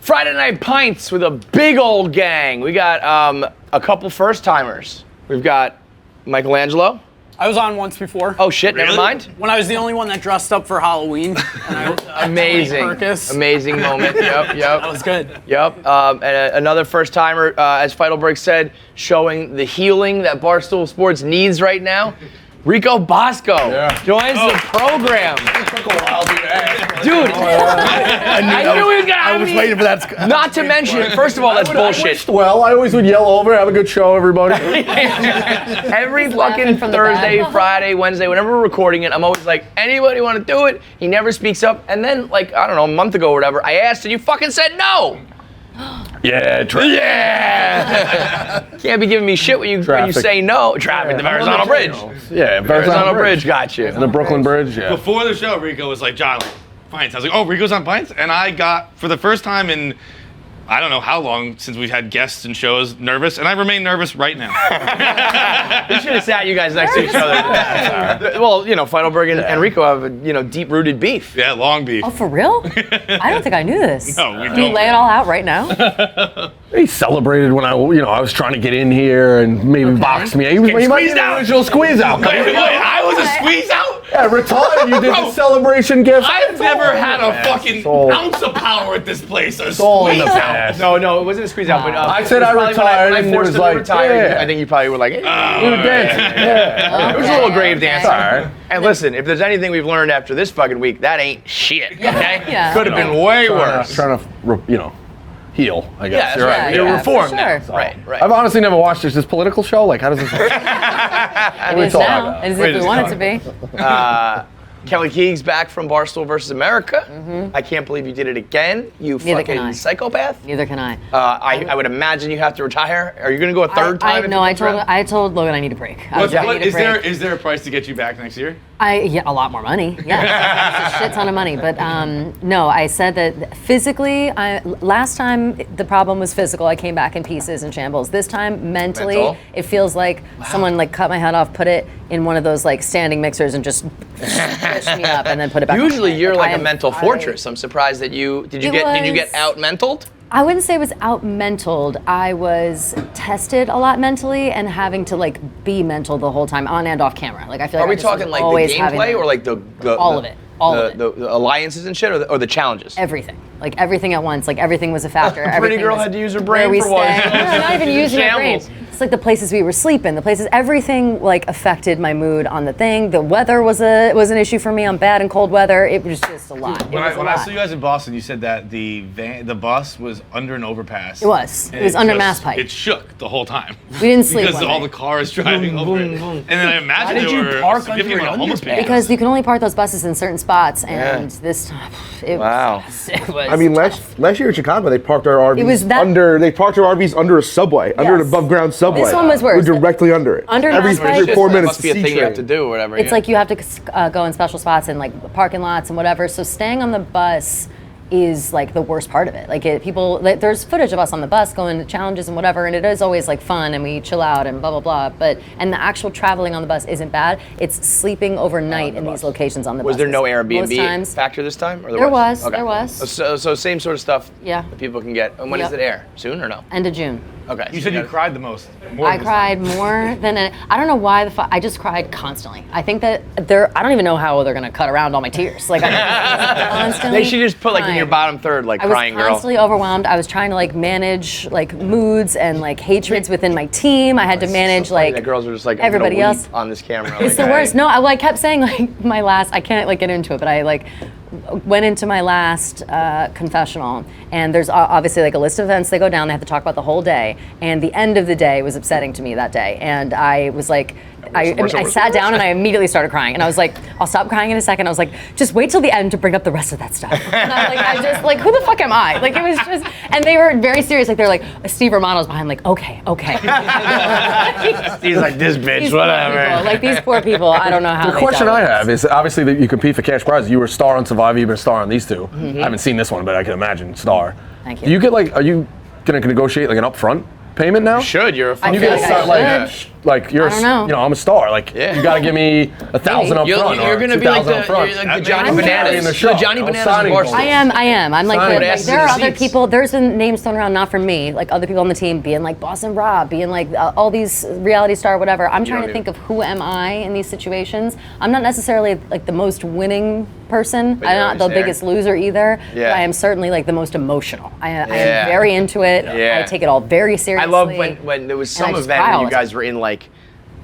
Friday Night Pints with a big old gang. We got a couple first-timers. We've got Angelo. I was on once before. Oh shit, really? Never mind. When I was the only one that dressed up for Halloween. And I was, Amazing moment. Yep. That was good. Yep. And another first-timer, as Feidelberg said, showing the healing that Barstool Sports needs right now. Rico Bosco joins the program. It took a while, dude. I was waiting for that. Not to mention, first of all, that's bullshit. I always would yell over, have a good show, everybody. Every fucking Thursday, Friday, Wednesday, whenever we're recording it, I'm always like, anybody want to do it? He never speaks up. And then, like, I don't know, a month ago or whatever, I asked and you fucking said no. Yeah. Can't be giving me shit when you say no. Traffic, the Verrazano Bridge. Yeah, Verrazano Bridge, got you. The Brooklyn Bridge, yeah. Before the show, Rico was like, John, Pints. I was like, oh, Rico's on Pints? And I got, for the first time in, I don't know how long since we've had guests and shows, nervous, and I remain nervous right now. We should have sat you guys next to each other. Well, you know, Feidelberg and Rico have deep-rooted beef. Yeah, long beef. Oh, for real? I don't think I knew this. No, we don't. Can you lay it all out right now? He celebrated when I was trying to get in here and maybe box me. He might be the original squeeze out. Wait, I was a squeeze out? Yeah, retired. You did the celebration gift. I've never had a fucking ounce of power at this place. A all in the squeeze out. past. No, it wasn't a squeeze out. But I said I retired, when I and it forced was him like, to retire. yeah. I think you probably were like, hey. We were dancing. Yeah. It was a little grave dancing. Right. And listen, if there's anything we've learned after this fucking week, that ain't shit. Okay? Yeah. Could have been way worse. Trying to, heal, I guess. Yeah, you're right. You're reformed now. sure. Right. I've honestly never watched this political show. Like, how does this work? It is now. It is if we want it to be. Kelly Keegs back from Barstool versus America. I can't believe you did it again. You Neither fucking can I. psychopath. Neither can I. I would imagine you have to retire. Are you going to go a third time? I told Logan I need a break. Is there a price to get you back next year? A lot more money. Yeah, it's a shit ton of money. But no, I said that physically, last time the problem was physical. I came back in pieces and shambles. This time, mentally, it feels like someone like cut my head off, put it in one of those like standing mixers, and just pushed me up, and then put it back. Usually, you're like a mental fortress. I'm surprised that did you get out mentaled? I wouldn't say it was out-mentaled. I was tested a lot mentally and having to like be mental the whole time, on and off camera. Like I feel like Are we talking like the gameplay or like the all of it? All of it. The alliances and shit, or the challenges? Everything. Like everything at once. Like everything was a factor. Pretty girl had to use her brain for once. No, not even using her brain. It's like the places we were sleeping, everything like affected my mood on the thing. The weather was an issue for me. I'm bad in cold weather. It was just a lot. When I saw you guys in Boston, you said that the bus was under an overpass. It was. It was under Mass Pike. It shook the whole time. We didn't sleep because all the cars driving over it. And then I imagine there were significant amount of homeless people. Because you can only park those buses in certain spots, and this time it was. I mean, last year in Chicago, they parked our RVs They parked our RVs under a subway, under an above ground subway. This one was worse. We're directly under it. Under every 4 minutes. Must be a thing you have to do, or whatever. It's like you have to go in special spots and like parking lots and whatever. So staying on the bus is like the worst part of it. Like there's footage of us on the bus going to challenges and whatever, and it is always like fun and we chill out and blah blah blah. And the actual traveling on the bus isn't bad. It's sleeping overnight in these locations on the bus. Was there no Airbnb factor this time? Or there was. Okay. There was. So same sort of stuff. Yeah. That people can get. And when does it air? Soon or no? End of June. Okay. You said you cried the most. I cried more than I don't know why I just cried constantly. I think that I don't even know how they're gonna cut around all my tears. Like I constantly. They should just put like in your bottom third, like crying girl. I was constantly overwhelmed. I was trying to like manage like moods and like hatreds within my team. I had to manage like the girls were just like everybody else on this camera. It's the worst. No, I kept saying like my last. I can't like get into it, but I like went into my last confessional, and there's obviously like a list of events they go down. They have to talk about the whole day, and the end of the day was upsetting to me that day, and I was like, I sat down and I immediately started crying, and I was like, I'll stop crying in a second. I was like, just wait till the end to bring up the rest of that stuff. And I just like, who the fuck am I? Like it was just, and they were very serious. Like they're like, Steve Romano's behind, like okay. He's like this bitch, whatever. Like these poor people, I don't know how. The question I have is obviously that you compete for cash prizes. You were a star on Survivor. You've been a star on these two. I haven't seen this one, but I can imagine star. Thank you. Do you get like? Are you gonna negotiate like an upfront payment now? You should. You're a fucking. You get like you're, I don't know. you know, I'm a star. Like Yeah. you got to give me 1,000 up front. You're or gonna be like 2,000 up front. the Johnny I'm Bananas. carrying the show. The Johnny I'm Bananas signing of Barstool. bonus. I am. I'm like, Signing like asses there in are the other seats. people. There's been names thrown around, not from me, like other people on the team, being like Boston Rob, being like all these reality star, whatever. I'm trying to think of who am I in these situations. I'm not necessarily like the most winning person. But I'm you're not the always there. biggest loser either. Yeah. But I am certainly like the most emotional. I am Yeah. very into it. Yeah. I take it all very I seriously. love when there was and I some just event cry where all you the time. guys were in like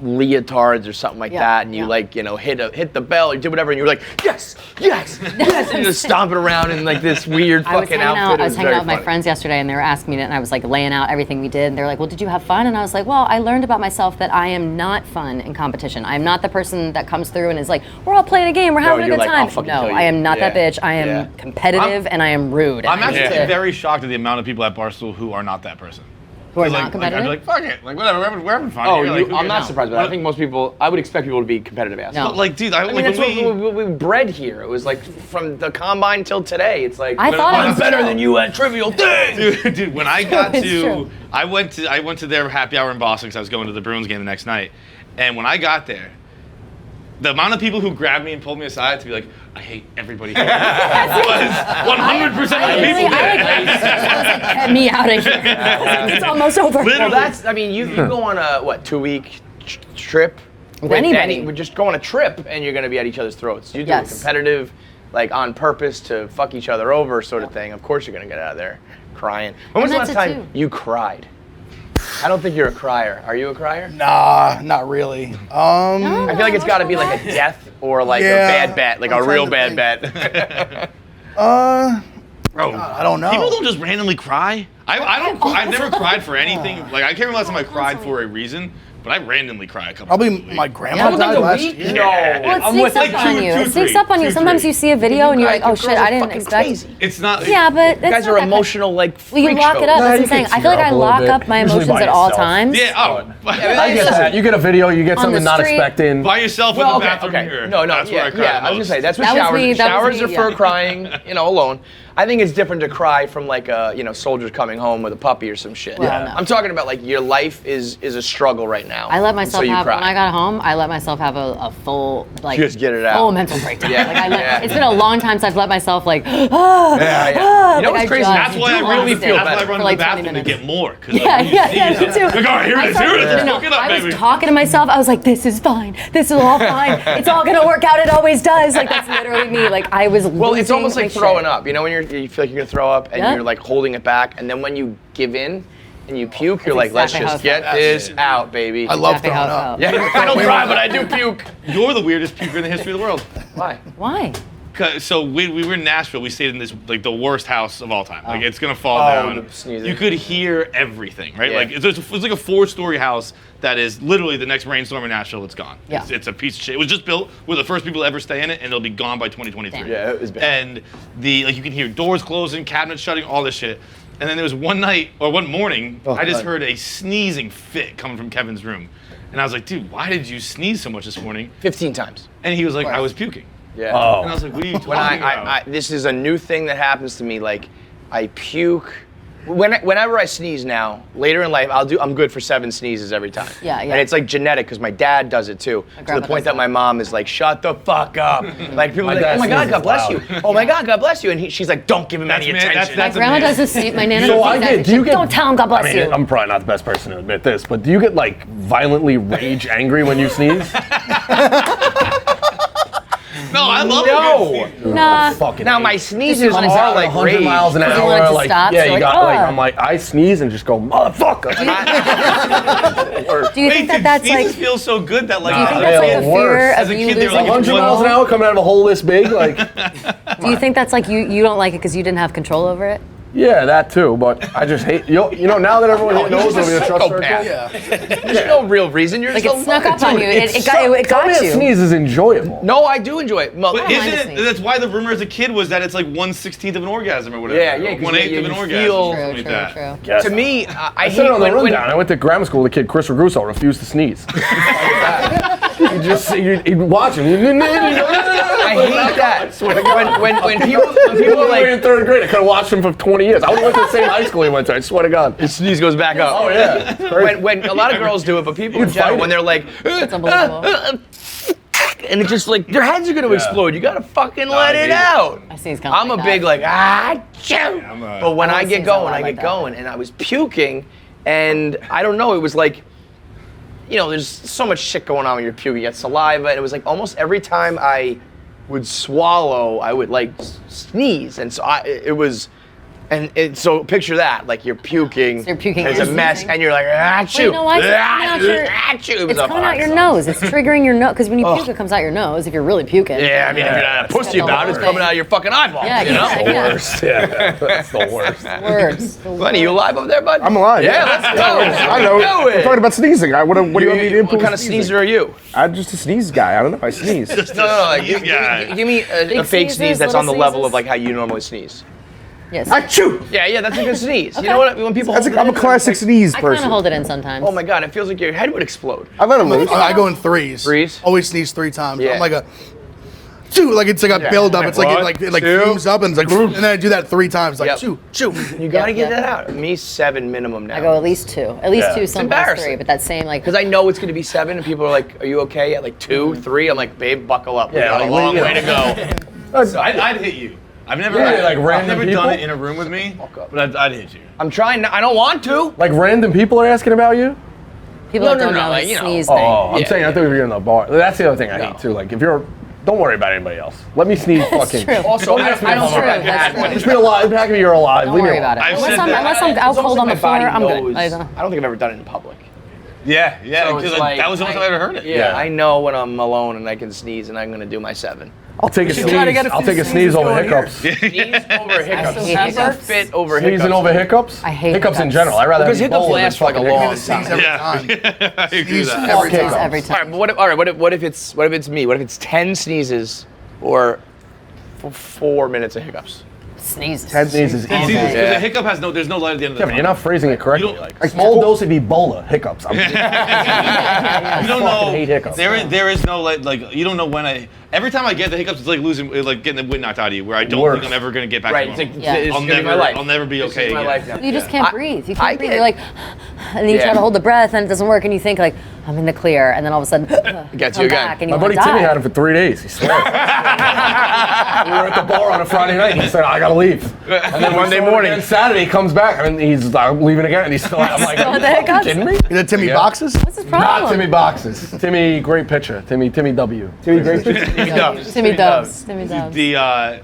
leotards or something like Yeah, that, and you yeah. like, you know, hit the bell or did whatever, and you were like, yes, yes, yes, and you're just stomping around in like this weird I was fucking hanging outfit. out. I was It hanging very out with my funny. friends yesterday, and they were asking me, and I was like laying out everything we did. And they were like, "Well, did you have fun?" And I was like, "Well, I learned about myself that I am not fun in competition. I am not the person that comes through and is like, we're all playing a game, we're having a you're good like, "I'll time." fucking No, kill you." I am not that Yeah. bitch. I am Yeah. competitive and I am rude. I'm and I need actually to- very shocked at the amount of people at Barstool who are not that person. who are Like, not I'd competitive. be like, fuck it, like whatever, we're having fun. Oh, here. Like, who I'm cares? not surprised, but I think most people, I would expect people to be competitive assholes. No. But like, dude, I mean, like, that's when what we bred here. It was like from the combine till today. It's like, I thought it I'm was better true. than you at trivial things. dude, when I got It's to, true. I went to their happy hour in Boston because I was going to the Bruins game the next night, and when I got there, the amount of people who grabbed me and pulled me aside to be like, I hate everybody here, was 100% of the people there. Get me out of here. It's almost over. Well, Literally. that's, I mean, you go on a, 2-week trip With anybody. would just go on a trip and you're going to be at each other's throats. You do Yes. it competitive, like on purpose to fuck each other over sort of thing. Of course you're going to get out of there crying. When was the And last that's it time too. you cried? I don't think you're a crier. Are you a crier? Nah, not really. I feel like it's got to be like a death or like Yeah, a bad bet, like I'm a real trying bad to bet. Bro, I don't know. people don't just randomly cry. I've never cried for anything. Like, I can't remember last time I cried for a reason, but I randomly cry a couple Probably times a week. my grandma Yeah. died last week? year. No. Well, it I'm sneaks with up like on two- you. two, It sneaks three. up on you. Two, Sometimes three. you see a video and you're like, oh shit, I didn't expect. It's not. Yeah, but that's guys not are that emotional like Well, you freak lock it up. shows. That's what you I'm saying. can I feel like tear I up a little lock bit. up my Usually emotions by at all yourself. times. Yeah. Oh. I get that. You get a video, you get On something the not street. expecting. By yourself in Well, the okay, bathroom okay. mirror. No, That's where I cry yeah. the I was gonna most. say that's what That was showers. me, that was Showers me, are for yeah. crying, alone. I think it's different to cry from like soldiers coming home with a puppy or some shit. Well, no. I'm talking about like your life is a struggle right now. I let and myself so you have cry. when I got home. I let myself have a full like Just get it out. full mental breakdown. Yeah. Like Yeah. it's been a long time since I've let myself like Yeah, yeah. You know what's crazy? That's why I really feel better. That's why I run For to like the 20 bathroom to minutes. get more. 'Cause, Yeah, like, yeah, me too. Like, all right, here it is. Let's No, hook it up, I baby. was talking to myself. I was like, "This is fine. This is all fine. It's all gonna work out. It always does." Like that's literally me. Like I was. Well, it's almost like losing my throwing shit. up. You know when you feel like you're gonna throw up and Yeah. you're like holding it back, and then when you give in and you puke, you're like, exactly let's how just it get felt. this out, baby. I love Exactly throwing how it up. felt. Yeah, I don't cry, but I do puke. You're the weirdest puker in the history of the world. Why? Why? So we were in Nashville. We stayed in this like the worst house of all time. Like it's gonna fall Oh, down. the sneezing. You could hear everything, right? Yeah. Like it's like a 4-story house that is literally the next rainstorm in Nashville. It's gone. Yeah. It's a piece of shit. It was just built. We're the first people to ever stay in it, and it'll be gone by 2023. Damn. Yeah, it was bad. And you can hear doors closing, cabinets shutting, all this shit. And then there was one morning, I just God. heard a sneezing fit coming from Kevin's room. And I was like, dude, why did you sneeze so much this morning? 15 times. And he was like, I was puking. Yeah. Oh. And I was like, what are you talking When about? this is a new thing that happens to me. Like, I puke. Whenever I sneeze now, later in life, I'm good for 7 sneezes every time. Yeah, yeah. And it's like genetic because my dad does it too. To the grandma point does that my mom is like, "Shut the fuck up!" Like people are like, dad "Oh my God, sneezes God bless loud. you! Oh my God, God bless you!" And she's like, "Don't give him That's any man- attention." that's My grandma a does this. My nana So does I that. get. Do you get? Don't tell him God bless I mean, you. I'm probably not the best person to admit this, but do you get like violently rage angry when you sneeze? No, I love No. it. Nah. Fucking Now hate my it. sneezes wanna are stop like 100 rage. miles an Because you hour. want it to Like, stop, yeah, so you like, got like "Ugh." I'm like I sneeze and just go motherfucker. Do you think that that's sneezes like? feel so good that like Do you think Nah, that's like they're a fear worse. As of a you kid, they were losing like, 100 control? miles an hour coming out of a hole this big, like Do you think that's like you don't like it because you didn't have control over it? yeah, that too. But I just hate you know now that everyone here knows he's a it'll be a trust circle. psychopath. There's no real reason. You're Like just it a snuck up fucking on you. dude. It got Tell me a you. sneeze is enjoyable. No, I do enjoy it. But don't mind isn't to it? sneeze. That's why the rumor as a kid was that it's like 1/16 of an orgasm or whatever. Yeah, yeah, 'cause 1/8 you of an orgasm. feel- or True, something true, like that. true. Yes. To me, I I hate said it on the when rundown. I went to grammar school. The kid Chris Raguso refused to sneeze. You just you'd watch him. I I hate that. When people are like in third grade, I could have watched him for 20 years. I would have went to the same high school he went to. I swear to God. his sneeze goes back up. Oh yeah. When a lot of girls do it, but people in general, when they're like, It's unbelievable. and it's just like their heads are gonna explode. You gotta fucking let it out. I sneeze kind of I'm like a that. big like achoo. But when I get sneeze a lot going, I like get that. going, and I was puking, and I don't know. It was like, you know, there's so much shit going on when you're puking. You get saliva, and it was like almost every time I would swallow, I would like sneeze, and so it was. And so picture that, like you're puking, So you're puking it's and a mess, sneezing. and you're like, achoo, Well, you know why? It's coming out your- achoo. It was It's a coming hot out your sauce. nose. It's triggering your nose. Because when you puke, it comes out your nose. If you're really puking. Yeah, I mean, if you're not a pussy the about it, whole it's coming thing. out of your fucking eyeballs, Yeah, you know? yeah. Worst. Yeah, that's the worst. Words. Glenny, you alive up there, bud? I'm alive. Yeah, let's go. I know. Do We're it. talking about sneezing. What do you want me to input? What kind of with sneezer are you? I'm just a sneeze guy. I don't know. I sneeze. No. Like, give me a Big fake sneezes, sneeze that's little on the level sneezes? of like how you normally sneeze. Yes. Achoo! Yeah, that's a good sneeze. You know what? When people hold it I'm a in, classic it's sneeze I kind of person. hold it in sometimes. like, oh my god, it feels like your head would explode. I let him loose. I go in threes. Threes? Always sneeze 3 times. Yeah. I'm like a chew, like it's like a build up. It's like One, it like two. fumes up and it's like, and then I do that 3 times, like Yep. chew. You gotta get yeah. that out. Me 7 minimum now. I go at least 2. At least 2, sometimes embarrassing. 3. But that same, like, Because I know it's gonna be 7, and people are like, "Are you okay?" At like 2, 3, I'm like, "Babe, buckle up. We Yeah, got a like, long you way to know. go." So I'd hit you. I've never, Yeah, like I've random never people? done it in a room with me, but I'd hit you. I'm trying. I don't want to. Like random people are asking about you? people No, that no, don't no, know like, the you know. sneeze Oh, thing. I'm Yeah. saying I thought we were in the bar. That's the other thing I No. hate too. Like if you're, don't worry about anybody else. Let me sneeze fucking. true. Also, I don't That's true, think that's true. Just be alive. Happy you're alive. Don't Leave me worry alone. about it. I've Unless said I'm, that. unless I'm It's out almost cold like on the my floor, body I'm good. knows- I don't- I don't think I've ever done it in public. Yeah, So because it's like, that was the only time I ever heard it. Yeah, I know when I'm alone and I can sneeze, and I'm gonna do my 7. I'll take a sneeze. try to get a I'll few take a sneeze sneezes over going here. hiccups. Sneeze over hiccups. hate Sneeze or hiccups. fit over hiccups. Sneezing over hiccups? I hate hiccups in hiccups. general. I'd rather Because have hiccups Ebola than last for like a fucking long hiccups. Sneeze time. every Yeah. time. I agree with Sneeze that. every Sneeze time. every All right, time. but what if it's me? What if it's 10 sneezes or 4 minutes of hiccups? Sneezes. 10 sneezes Because easy. a hiccup has there's no light at the end of the Kevin, you're tunnel. not phrasing it correctly. You don't- Like, a small dose of Ebola hiccups. I'm You don't fucking know. hate hiccups. There is no like you don't know when I. Every time I get the hiccups, it's like like getting the wind knocked out of you, where I don't Worse. think I'm ever gonna get back. Right. To It's like normal. Yeah. it's I'll gonna be my never- life. I'll never be This okay is my again. life now. You just can't I- breathe. You I can't breathe. get- You're like, and then you try Yeah. to hold the breath and it doesn't work, and you think like, I'm in the clear, and then all of a sudden, Gets come you again. back, and My you buddy wanna Timmy die. had it for 3 days. He swears. We were at the bar on a Friday night, and he said, "I gotta leave." And then Monday we saw him morning. again Saturday, he comes back, and he's leaving again, and he's still. I'm like, Still "Are you the fucking hiccups? kidding me?" Is it Timmy Yeah. Boxes? What's his problem? Not Timmy Boxes. Timmy, great pitcher. Timmy W. Timmy Grace. Timmy Dubs. Timmy Dubs. Timmy Dubs. The I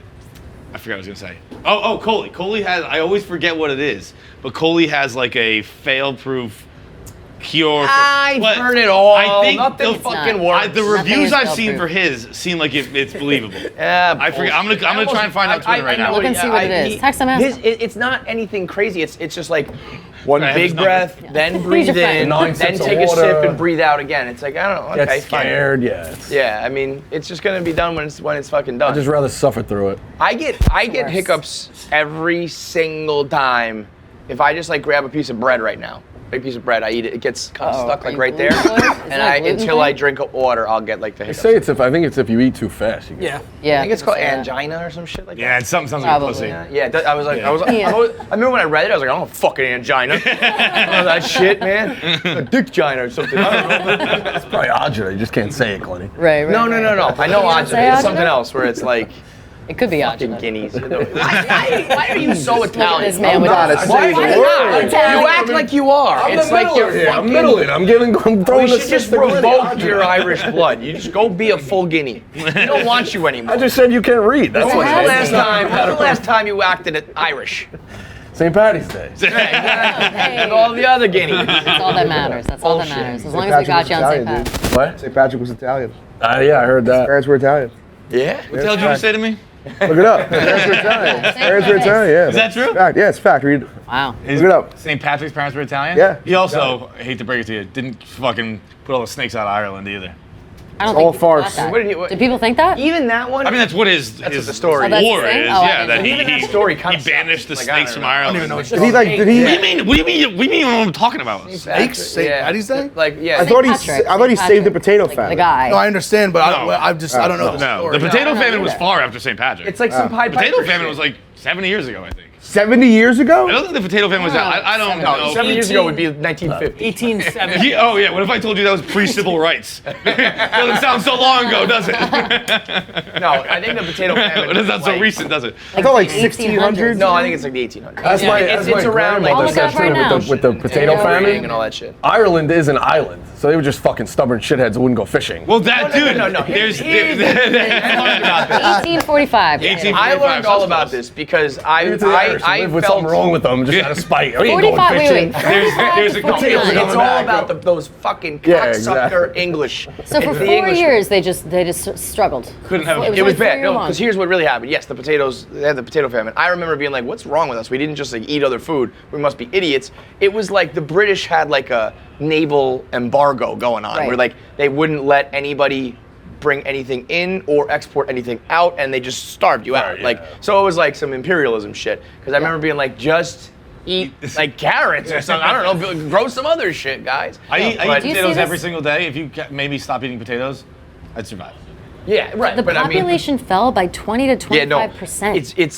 forgot what I was gonna say. Oh, Coley. Coley has. I always forget what it is, but Coley has like a fail-proof cure. I've But heard it all. I think Nothing the- fucking not. works. the Nothing reviews is I've seen fail-proof. for his seem like it's believable. Yeah, I forget. I'm gonna bullshit. try and find out Twitter right now. Look and see what it is. Text him, ask him. It's not anything crazy. It's just like one I have big his number. breath, then breathe your friend. in, 9 then sips of take a water. sip and breathe out again. It's like I don't know. Okay, Get fine. scared, yeah. It's, Yeah, I mean, it's just gonna be done when it's fucking done. I'd just rather suffer through it. I get worse. hiccups every single time if I just like grab a piece of bread right now. Big piece of bread, I eat it. It gets kind of Uh-oh. stuck Are like you right there, gluten-free? Is and that until gluten-free? I drink water, I'll get like the They hiccups. say it's if I think it's if you eat too fast. You get Yeah. Yeah. I think it's called say that. angina or some shit like Yeah, that. it's something sounds like a Probably. pussy. Yeah, I was like, Yeah. I remember when I read it, I was like, I don't have fucking angina. Oh, that shit, man. A dick gina or something. I don't know. It's probably agita. You just can't say it, Glenny. Right, right. No. I know You don't say agita. It's agita? something else where it's like It could be fucking agita. guineas. Why are you so Italian? This man with not a- a Why are single you not? word. You act like you are. It's like you're here. I'm fucking. middling. I'm throwing We the should just sister Glenny revoke agita. your Irish blood. You just go be a full guinea. We don't want you anymore. I just said you can't read. That's When what was it the is. last time you acted at Irish? St. Patty's Day. And all the other guineas. That's all that matters. That's all that matters. As long as we got you on St. Italian, Pat. What? St. Patrick was Italian. Yeah, I heard that. Parents were Italian. Yeah. What the hell did you just say to me? Look it up. Parents were Italian. Parents were Italian. Yeah. Is that true? Fact. Yeah, it's fact. Read it. Wow. Is Look it up. St. Patrick's parents were Italian? Yeah. He also, I hate to break it to you, didn't fucking put all the snakes out of Ireland either. I don't It's all think people thought farce. that. What did he- Did people think that? Even that one. I mean, that's what his what the story Oh, that's war the thing? is. Oh, I Yeah, didn't that know. he, Even that he, story he kinda banished the sucks. Like, I snakes don't from know. I don't even Ireland. know What what Did he like? Did he? do you mean? What do you mean? What do you know what I'm talking about? Snakes? St. Patty's Day? Like, yeah. I thought he. Patrick, I thought he St. saved the Patrick, potato like, famine. The guy. No, I understand, but No. I don't know the No, story. the potato No, famine no, was no. far after St. Patrick. It's like some Pied potato Piper famine shit. was like 70 years ago, I think. 70 years ago? I don't think the potato famine was that. I don't know. 7 years ago would be 1950. 1870. Oh yeah, what if I told you that was pre-civil rights? Doesn't sound so long ago, does it? No, I think the potato famine. It doesn't sound so like- recent, does it? I thought like 1800s. 1600s. No, I think it's like the 1800s. That's my, it's, that's my around like I'll grandmother look said up right too, now. with the potato and famine. all that shit. Ireland is an island, so they were just fucking stubborn shitheads who wouldn't go fishing. Well, that No, no, dude. no, no. There's. Here's the thing. I learned about this. 1845. 18 I learned all about Sounds this because I Give it to the Irish, they I live with felt something wrong with them, just out of spite. We ain't 45. going Wait, fishing. wait. There's a 45 to potatoes 49. It's all about those fucking Yeah, cocksucker exactly. English. So for It's the 4 English- years, they just struggled. Couldn't have. It was like bad. 4 year No, long. because here's what really happened. Yes, the potatoes, they had the potato famine. I remember being like, what's wrong with us? We didn't just like eat other food. We must be idiots. It was like the British had like a naval embargo going on Right. where like they wouldn't let anybody bring anything in or export anything out, and they just starved you out. Right, Like, yeah. so it was like some imperialism shit. Because I remember being like, just eat like carrots or something. I don't know, grow some other shit, guys. I eat But- Do you see potatoes this? every single day. If you maybe stop eating potatoes, I'd survive. Yeah, right. The but I mean, population fell by 20 to 25%. yeah, no, it's I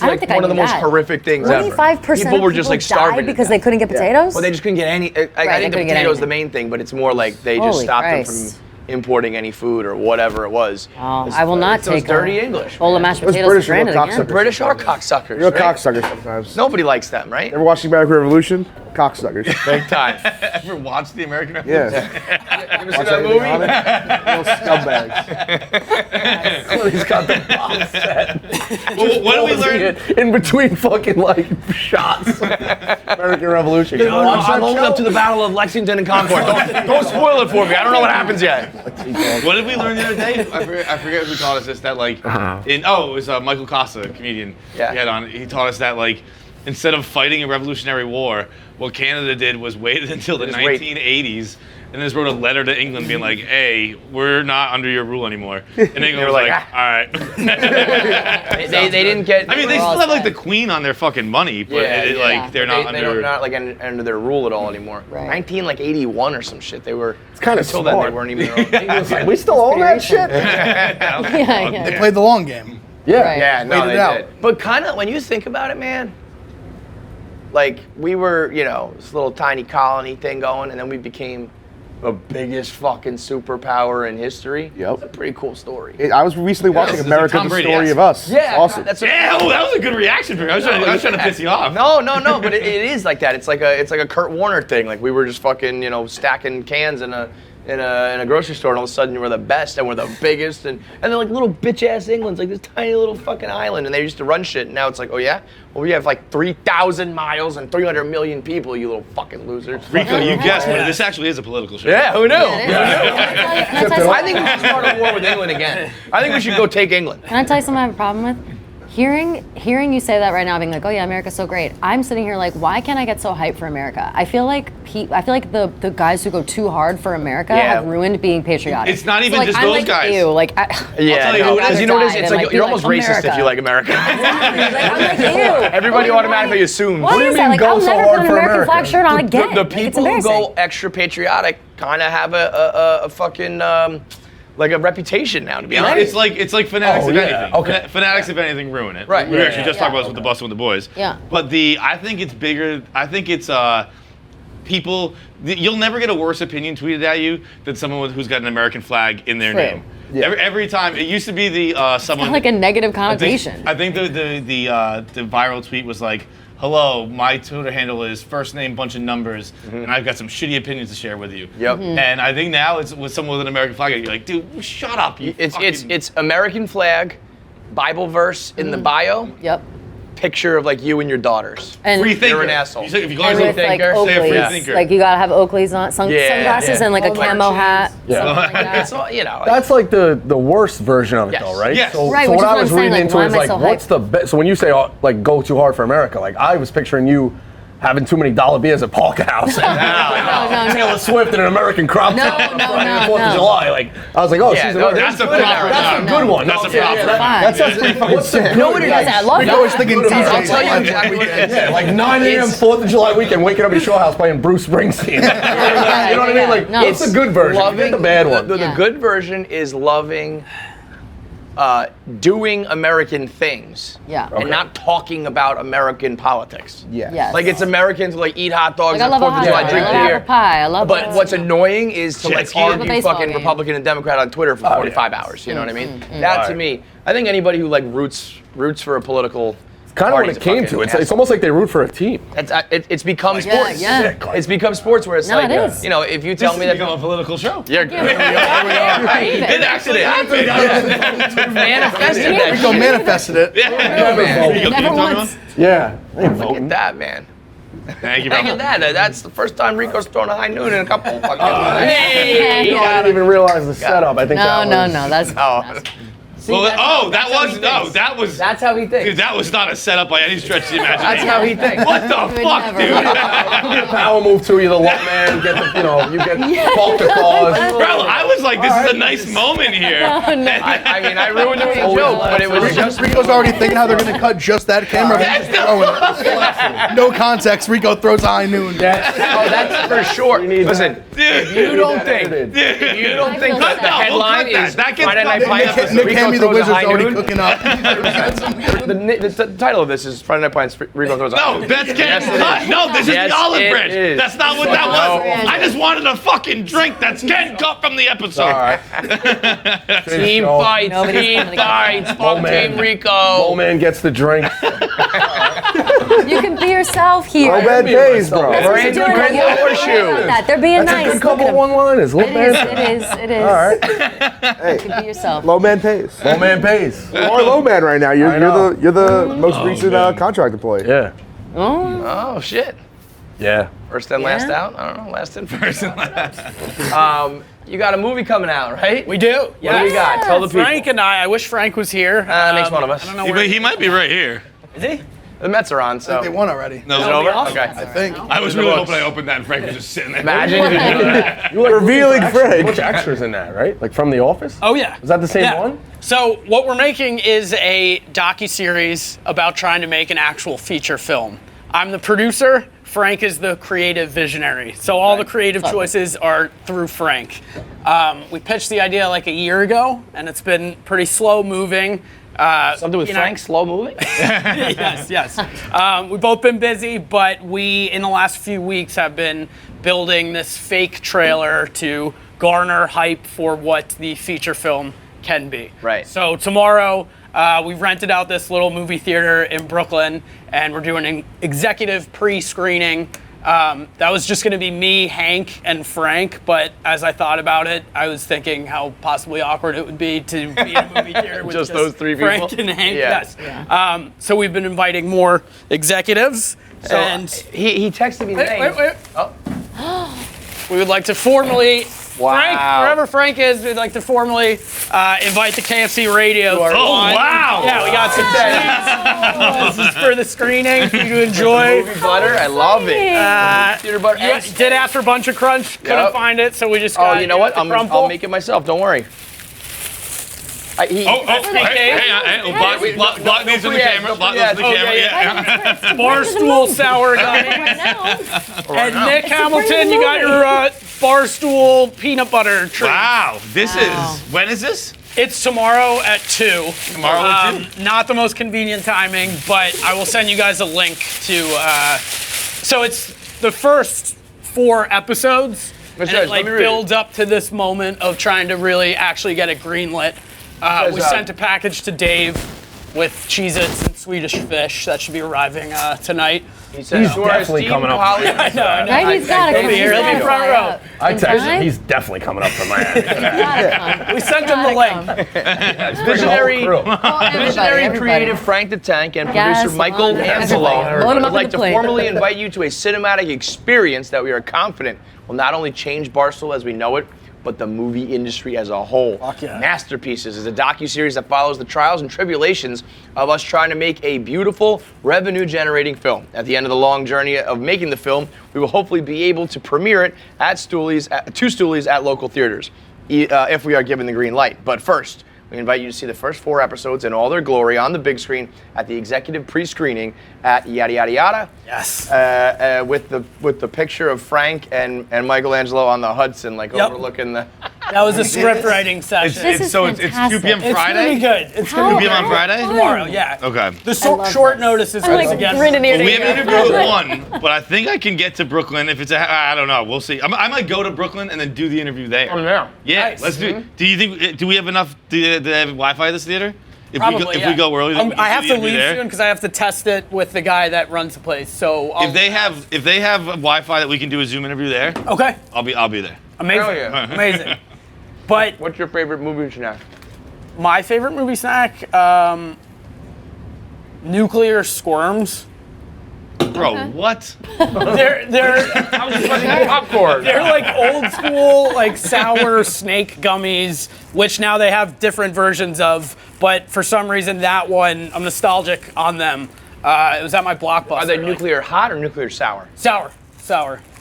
don't like think I one of the knew most that. horrific things ever. 25% People were of just like people starving died to because death. they couldn't get potatoes? Well, they just couldn't get any. I they think the couldn't get potato is the anything. main thing, but it's more like they just Holy stopped Christ. them from importing any food or whatever it was. Oh, It's- I will not it's those take dirty a English. bowl of man. mashed Those potatoes British for granted little again. cocksuckers. British are cocksuckers. Real right? cocksuckers sometimes. Nobody likes them, right? Ever watch the American Revolution? Cocksuckers. Big time. Ever watched the American Revolution? Yeah. You ever seen Watch that anything on movie? it? Little scumbags. He's got the box set. Well, what did we learn? In between fucking like shots. American Revolution. I'm old enough to the Battle of Lexington and Concord. Don't spoil it for me. I don't know what happens yet. What did we learn the other day? I forget who taught us this. That like, it was Michael Costa, a comedian. Yeah. He had on. He taught us that like, instead of fighting a Revolutionary War, what Canada did was waited until the Just wait. 1980s. And just wrote a letter to England being like, hey, we're not under your rule anymore. And England were was like, like, all right. They didn't get. I mean, they We're all still have like set. the Queen on their fucking money, but Yeah, it, yeah. like they're not They don't under. not like under their rule at all anymore. Right. 1981 or some shit. They were. It's kind of Until then, they smart. weren't even. Their own. We still own that shit? Yeah, yeah. They played the long game. Yeah. Right. Yeah, no, Wait it they out. did. But kind of when you think about it, man, like we were, this little tiny colony thing going, and then we became the biggest fucking superpower in history. Yep. It's a pretty cool story. I was recently watching this is America, Tom the Brady, Story yes. of Us. Yeah, Awesome. That's Yeah, oh, that was a good reaction for me. I was trying to piss you off. No, but it is like that. It's like a Kurt Warner thing. Like we were just fucking, stacking cans in a grocery store, and all of a sudden we're the best and we're the biggest, and then like little bitch ass England's like this tiny little fucking island, and they used to run shit, and now it's like, oh yeah, well we have like 3,000 miles and 300 million people, you little fucking losers. Rico, you guessed, but this actually is a political show. Yeah, who knew? Can I tell you I think we should start a war with England again. I think we should go take England. Can I tell you something I have a problem with? Hearing you say that right now, being like, oh yeah, America's so great. I'm sitting here like, why can't I get so hyped for America? I feel like the guys who go too hard for America Yeah. have ruined being patriotic. It's not even like, just I'm those like, guys. Ew, like, Yeah, tell you who it is. because you know what it is? It's Rather like die you're than, almost like, racist if America. you like America. I'm like, ew. Everybody Why? automatically assumes. Why do you is that? mean Like, go I'll so never hard put an for American America? flag shirt on again. The Like, it's people who embarrassing. go extra patriotic kind of have a fucking like a reputation now, to be honest. It's like fanatics Oh, if yeah, anything. okay. Fanatics if anything ruin it. Right. We Yeah, actually just talked about this with the okay. Bustle and the Boys. Yeah. But I think it's bigger. I think it's people. You'll never get a worse opinion tweeted at you than someone who's got an American flag in their True. name. Yeah. Every time it used to be the someone like a negative I think- connotation. I think the viral tweet was like, "Hello, my Twitter handle is first name bunch of numbers, and I've got some shitty opinions to share with you." Yep. And I think now it's with someone with an American flag. You're like, dude, shut up. You It's fucking-" American flag, Bible verse in the bio, Yep. picture of like you and your daughters. And free thinker. You're an asshole. You say, if you call and yourself with like thinker, say a free Oakleys, thinker. like you gotta have Oakleys on, Yeah, sunglasses yeah. and like a All camo merchants. hat, Yeah. something like that. It's all, That's like the worst version of it, Yes. though, right? Yes. So, Right, so which what is I what was I'm saying, reading like, into why is am I like, so what's hyped? the best? So when you say like go too hard for America, like I was picturing you having too many dollar beers at Parker House. No. Taylor Swift and an American crop No, top on no, Friday the no, 4th of no. July. Like, I was like, oh, Yeah, she's no, American. That's a proper. That's a good one. That's a No, proper. That sounds pretty fucking What's the No, it is. I love Rico was that. thinking I'll DJ. tell you exactly what it is. Yeah, like 9 a.m. It's- 4th of July weekend, waking up at Shore House playing Bruce Springsteen. You know what I mean? Like, No. it's a good version. Get the bad one. The good version is loving doing American things. Yeah. And not talking about American politics. Yeah. Yes. Like it's Americans who like eat hot dogs Like, I on love 4th a of hot July, dog. drink I love beer. apple pie. I love But it. what's annoying is to Jet like ski. argue Baseball fucking game. Republican and Democrat on Twitter for 45 hours. You know what I mean? That to me, I think anybody who like roots for a political Kind of what party's it came a to. fucking It's almost like they root for a team. it's become Yeah, sports. yeah. It's become sports where it's No, like, it is. you know, if you This tell has me that become a political show. you're Yeah, we are. It actually happened. manifested that Rico shit. manifested it. Never once. Yeah. Look at that, man. Thank you, Look bro. at that. That's the first time Rico's thrown a high noon in a couple fucking I didn't even realize the setup. I think that was... No. That's Oh, Well, that was that's how he Dude, thinks. that was not a setup by any stretch of the imagination. That's how he thinks. What the would fuck, never. dude? Power move to you, the low man, get the, you get park the cars. Bro, I was like, this is a nice moment here. I mean, I ruined it with a joke, but it was just Rico's already thinking how they're gonna cut just that camera. That's Just throwing it. No context. Rico throws a high noon. oh, that's for sure. Listen, Dude, you don't think dude. you don't think I that feel the that. headline We'll cut that. is That gets Friday Night cut. Pints. Nick Rico Hammy, the throws a Wizard's high already noon? cooking up. The title of this is Friday Night Pints. Rico throws a high No, noon. that's getting Yes, it cut. is. No, this Yes, is the olive it bread. is. That's not what that was. No. I just wanted a fucking drink that's getting cut from the episode. All right. Team Show. fights, Nobody's team coming to get fights, me. fuck man. Team Rico. Low man gets the drink. You can be yourself here. No bad days, bro. That's what you're doing. Brand new You're horseshoe. doing that. They're being That's nice. a good Look couple at 'em. one-liners. Low It man. is. It is. All right. You can be yourself. Low man pays. Low man pays. You are low man right now. You're know. the most recent contract employee. Yeah. Oh shit. Yeah. First in, last Yeah. out. I don't know. Last in, first in, last. You got a movie coming out, right? We do. What do we got? Tell the people. Frank and I wish Frank was here. That makes one of us. I don't know where He might be right here. is he? The Mets are on, so. They won already. No, Is it That'll be over? awesome. Okay. I think. I was really hoping I opened that and Frank was just sitting there. Imagine if you did that. You like Revealing a Frank. bunch of extras in that, right? Like from The Office? Oh yeah. Is that the same Yeah. one? So what we're making is a docu-series about trying to make an actual feature film. I'm the producer. Frank is the creative visionary. So all the creative choices are through Frank. We pitched the idea like a year ago, and it's been pretty slow moving. Something with you know- Frank slow moving? Yes. We've both been busy, but we, in the last few weeks, have been building this fake trailer to garner hype for what the feature film can be. Right. So tomorrow, we rented out this little movie theater in Brooklyn, and we're doing an executive pre-screening. That was just going to be me, Hank, and Frank, but as I thought about it, I was thinking how possibly awkward it would be to be in a movie theater with Just those three Frank people? and Hank. Yeah. Yes. So we've been inviting more executives, So and he texted me names. wait. Oh. We would like to formally, Wow. Frank, wherever Frank is, we'd like to formally invite the KFC radio. are- Oh, wow. Yeah, we got some This is for the screening for you to enjoy. Movie butter, I love it. Theater butter. You did after Bunch of Crunch, couldn't Yep. find it, so we just Oh, got you know what? the crumple. I'll make it myself. Don't worry. Hey, block these in the camera. Block these in the camera. Yeah. Barstool sour gummy. Right now. And Nick Hamilton, you got your Barstool peanut butter treat. Wow. This is, when is this? It's tomorrow at 2. Tomorrow at 2? Not the most convenient timing, but I will send you guys a link to. So it's the first 4 episodes, and says, it like let me read it. builds up to this moment of trying to really actually get it greenlit. We sent a package to Dave with Cheez-Its and Swedish Fish that should be arriving tonight. He said, He's definitely coming up. I know. Right? He's got to come. He'll be in front row. I texted time? him. He's definitely coming up from Miami. We sent him the link. Visionary, Everybody, visionary creative Frank the Tank and Yes, producer Michael load Angelo him would up like with to the plate. formally invite you to a cinematic experience that we are confident will not only change Barstool as we know it, but the movie industry as a whole. Fuck yeah. Masterpieces is a docu-series that follows the trials and tribulations of us trying to make a beautiful, revenue-generating film. At the end of the long journey of making the film, we will hopefully be able to premiere it at two Stoolies at local theaters, if we are given the green light. But first, we invite you to see the first 4 episodes in all their glory on the big screen at the executive pre-screening at Yada Yada Yada. Yes. With the picture of Frank and Michelangelo on the Hudson, like overlooking the. That was a script writing session. This is it's 2 p.m. It's Friday? really good. It's How 2 p.m. on Friday? tomorrow, yeah. Okay. The love short this. notice is I'm once like again. grinning ear to We have ear. an interview at 1, but I think I can get to Brooklyn if it's I don't know. We'll see. I might go to Brooklyn and then do the interview there. Yeah. Yeah, Nice. let's do it. Do you think, do we have enough, do they have Wi-Fi at this theater? If Probably, we go early, then we can I do have the to interview leave there. soon because I have to test it with the guy that runs the place. So If they have Wi-Fi that we can do a Zoom interview there, okay, I'll be there. amazing, Hell yeah. amazing. But What's your favorite movie snack? my favorite movie snack, nuclear squirms. Bro, what? They're Popcorn. they're like old school like sour snake gummies, which now they have different versions of. But for some reason, that one I'm nostalgic on them. It was at my Blockbuster. Are they like, nuclear hot or nuclear sour? Sour.